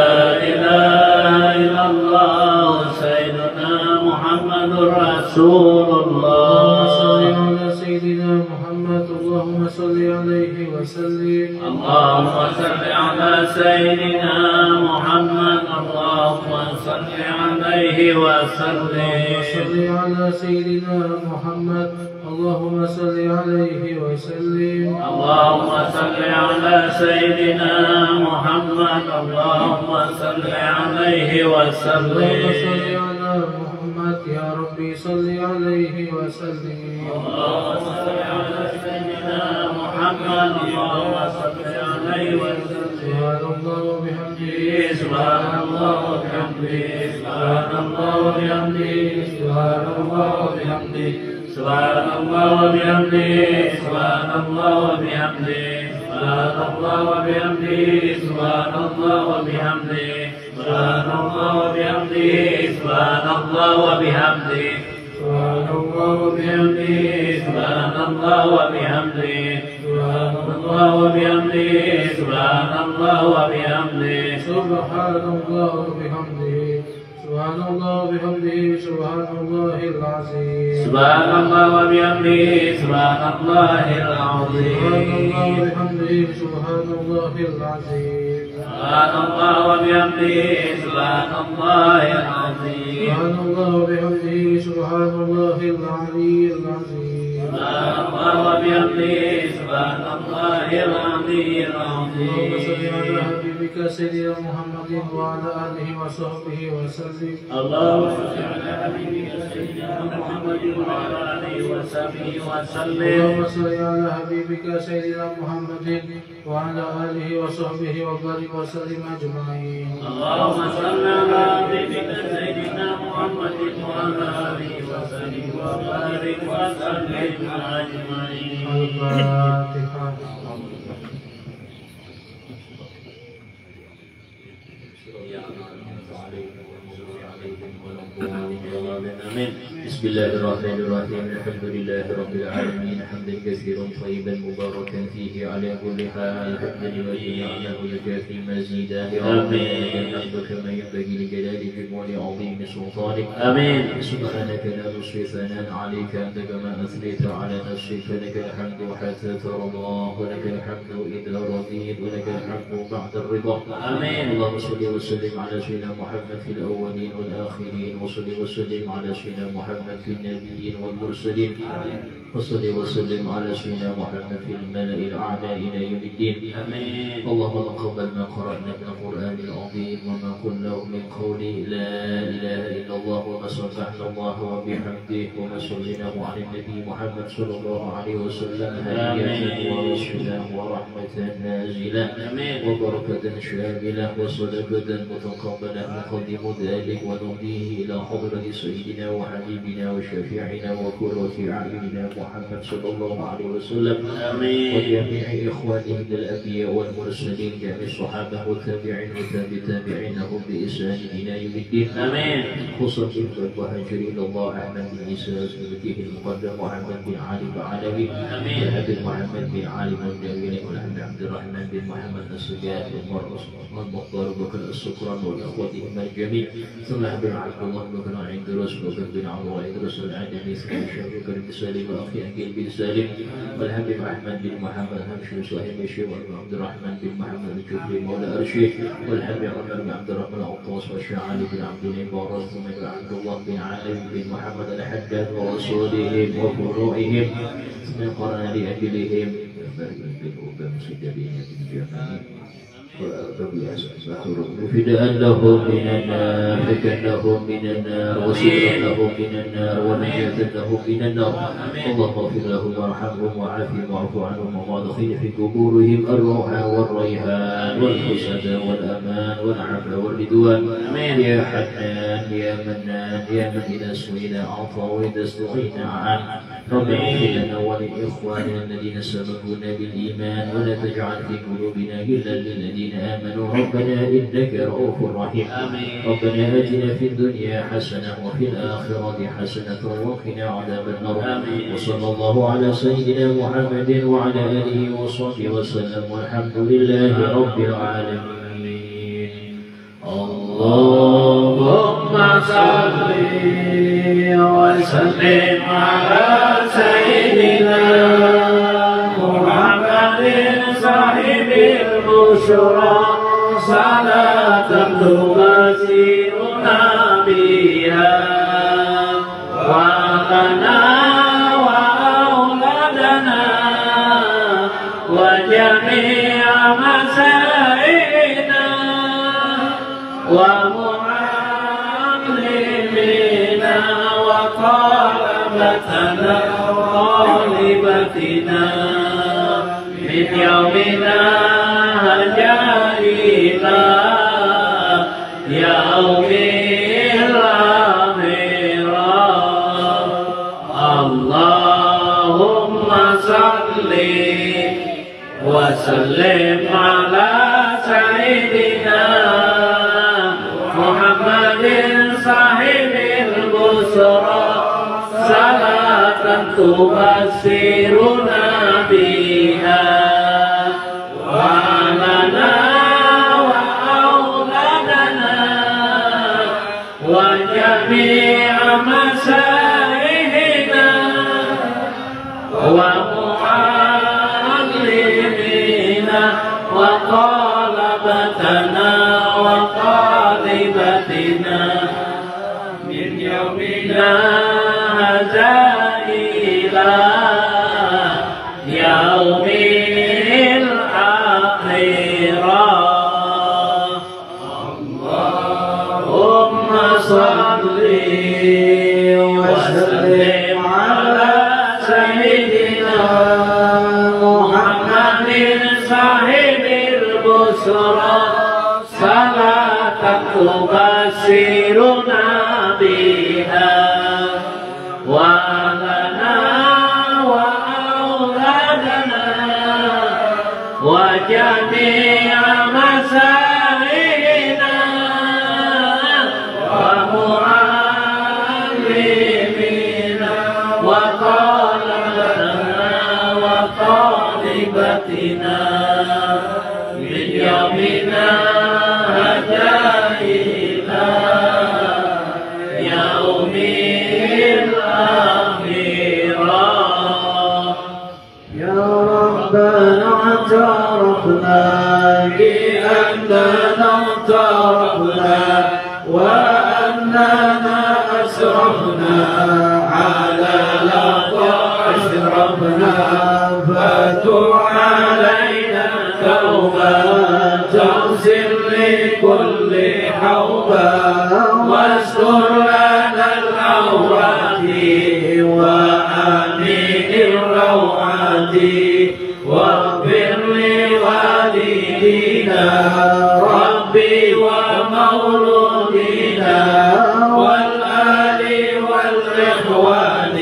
إله إلا الله. سيدنا محمد رسول الله. اللهم صل على سيدنا محمد. اللهم صل عليه وسلم. اللهم صل على سيدنا محمد. اللهم صل عليه وسلم. صل على سيدنا محمد. اللهم صل عليه وسلم. اللهم صل على سيدنا محمد. اللهم صل عليه وسلم. صل على محمد يا ربي صل عليه وسلم. اللهم صل على سيدنا محمد. اللهم صل عليه وسلم. سبحان الله وبحمده. سبحان الله وبحمده. سبحان الله وبحمده. سبحان الله وبحمده. سبحان الله وبحمده. سبحان الله وبحمده. سبحان الله وبحمده. سبحان الله وبحمده. سبحان الله وبحمده. سبحان الله وبحمده. سبحان الله وبحمده. سبحان الله وبحمده. سبحان الله وبحمده. سبحان الله وبحمده. سبحان الله وبحمده. سبحان الله وبحمده. سبحان الله العظيم. سبحان الله وبحمده. سبحان الله العظيم. سبحان الله وبحمده. سبحان الله العظيم. سبحان الله وبحمده. سبحان الله العظيم. سبحان الله وبحمده. سبحان الله العلي العظيم. سبحان الله وبحمده. سبحان الله العلي العظيم. اللهم صل على حبيبك سيدنا محمد وعلى آله وصحبه وسلم. اللهم صل على حبيبك سيدنا محمد وعلى آله وصحبه وسلم. اللهم صل على حبيبك سيدنا محمد وعلى آله وصحبه وبارك وسلم أجمعين. اللهم صل على حبيبك سيدنا محمد وعلى آله وصحبه وبارك وسلم أجمعين. الفاتحة. الضالين آمين. بسم الله الرحمن الرحيم. الحمد لله رب العالمين حمدا كثيرا طيبا مباركا فيه على كل حال حمدا لوجه نعمه يكافي مزيدا آمين. الحمد كما ينبغي لجلال جمال عظيم سلطانك آمين. سبحانك لا نحصي ثناء عليك أنت كما أثنيت على نفسك فلك الحمد حتى ترضى ولك الحمد إذا رضيت ولك الحمد بعد الرضا آمين. اللهم صل وسلم على سيدنا محمد في الأولين والآخرين وصل وسلم على سيدنا محمد في النبيين والمرسلين وصل وسلم على سيدنا محمد في الملأ الأعلى إلى يوم الدين آمين. اللهم تقبل ما قرأنا من القرآن العظيم وما قلنا من قول لا إله إلا الله وما سبحنا الله وبحمده وما صليناه على النبي محمد صلى الله عليه وسلم هدية ورسولا ورحمة نازلة وبركة شاملة وصدقة متقبلة نقدم ذلك ونهديه إلى حضرة سيدنا وحبيبنا وشفيعنا وقرة أعيننا محمد صلى الله عليه وسلم وجميع إخوانه من الأنبياء والمرسلين جميع الصحابة والتابعين وتابعينهم بإحسان إلى يوم الدين آمين. خصوصا المهاجر إلى الله أحمد بن عيسى سيدته المقدم محمد بن علي العلوي والحبيب محمد بن علي الجويني والحبيب عبد الرحمن بن محمد السجاد والمختار بكر السكران والأخوتهم الجميع ثم حبيب عبد الله بن عند رسول بن عبد الله إدريس العدمي ثم الشيخ بكر بن سالم وأخي أنجيل بن سالم والحبيب أحمد بن محمد همشي صاحب الشيخ عبد الرحمن بن محمد الجبري مولى أرشيد والحبيب عمر بن عبد الرحمن العطاس والشيخ علي بن عبد الإبارة ثم عبد الله بن علي بن محمد الحجاج ورسولهم وفروعهم ثم قرأ لأجلهم وبمسجدين بالجميع فداء لهم من النار فكا لهم من النار وسرا لهم من النار ونجاة لهم من النار. اللهم اغفر لهم وارحمهم وعافهم واعف عنهم وادخل في قبورهم الروح والريحان والحسد والأمان والعفو والرضوان يا حنان يا منان يا من إذا سئلنا أعطى وإذا استغنى عنه. رب اغفر لنا ولإخواننا الذين سبقونا بالإيمان ولا تجعل في قلوبنا غلا للذين آمنوا ربنا إنك رؤوف رحيم. ربنا آتنا في الدنيا حسنة وفي الآخرة حسنة وقنا عذاب النار. وصلى الله على سيدنا محمد وعلى آله وصحبه وسلم والحمد لله رب العالمين. اللهم صل وسلم على سيدنا محمد صاحب البشرى صلاة تبشرنا بها وأهلنا وأولادنا وجميع مسائنا ومعلمينا وطلبتنا وطالبتنا من يومنا هذا إلى يوم الآخرة. اللهم صل وسلم على سيدنا محمد صاحب البشرى صلاة تبشرنا بها وأهلنا وأولادنا وجميع مسائنا ومعلمينا وطلبتنا وطالبتنا من يومنا هذا إلى يوم الآخرة. اللهم صل وسلم على سيدنا محمد صاحب البشرى صلاة تبشرنا بها وأهلنا وأولادنا وجميع مسائنا ومعلمينا الآخرة. يا ربنا اعترفنا بأننا اعترفنا وأننا أسرفنا على لظى أشرفنا، فتب علينا توبة تغسل لكل حوبة، واستر لنا العورات وآمن الروعات، واغفر لوالدينا ربي ومولودينا والآل والإخوان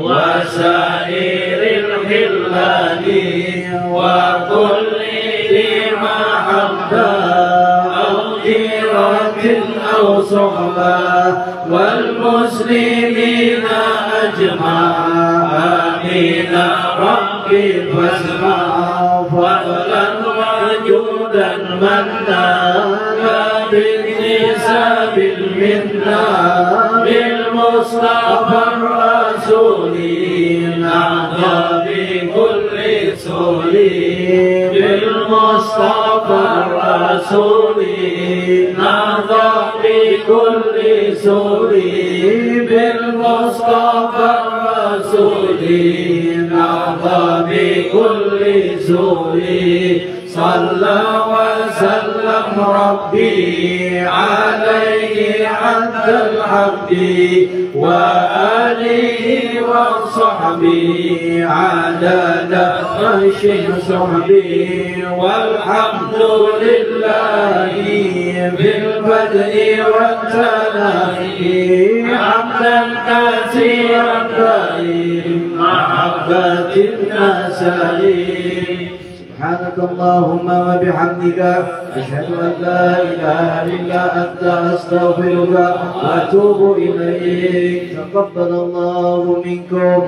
وسائر الخلان، وكل ذي محبة أو جيرة أو صحبة، والمسلمين أجمع آمين ربي فاسمع، فضلا وجودا منا بالنساب المنا، بالمصطفى الرسول نعطى بكل سول، بالمصطفى الرسول نعطى بكل سول، بالمصطفى الرسول نعطى بكل سول. صلى وسلم ربي عليه عد الحق، وآله وصحبه عدد خشن صحبه، والحمد لله بالبدء والتناهي حمدا كثيرا دائم محبة النسائم. سبحانك اللهم وبحمدك أشهد أن لا إله إلا أنت أستغفرك وأتوب إليك. تقبل الله منكم.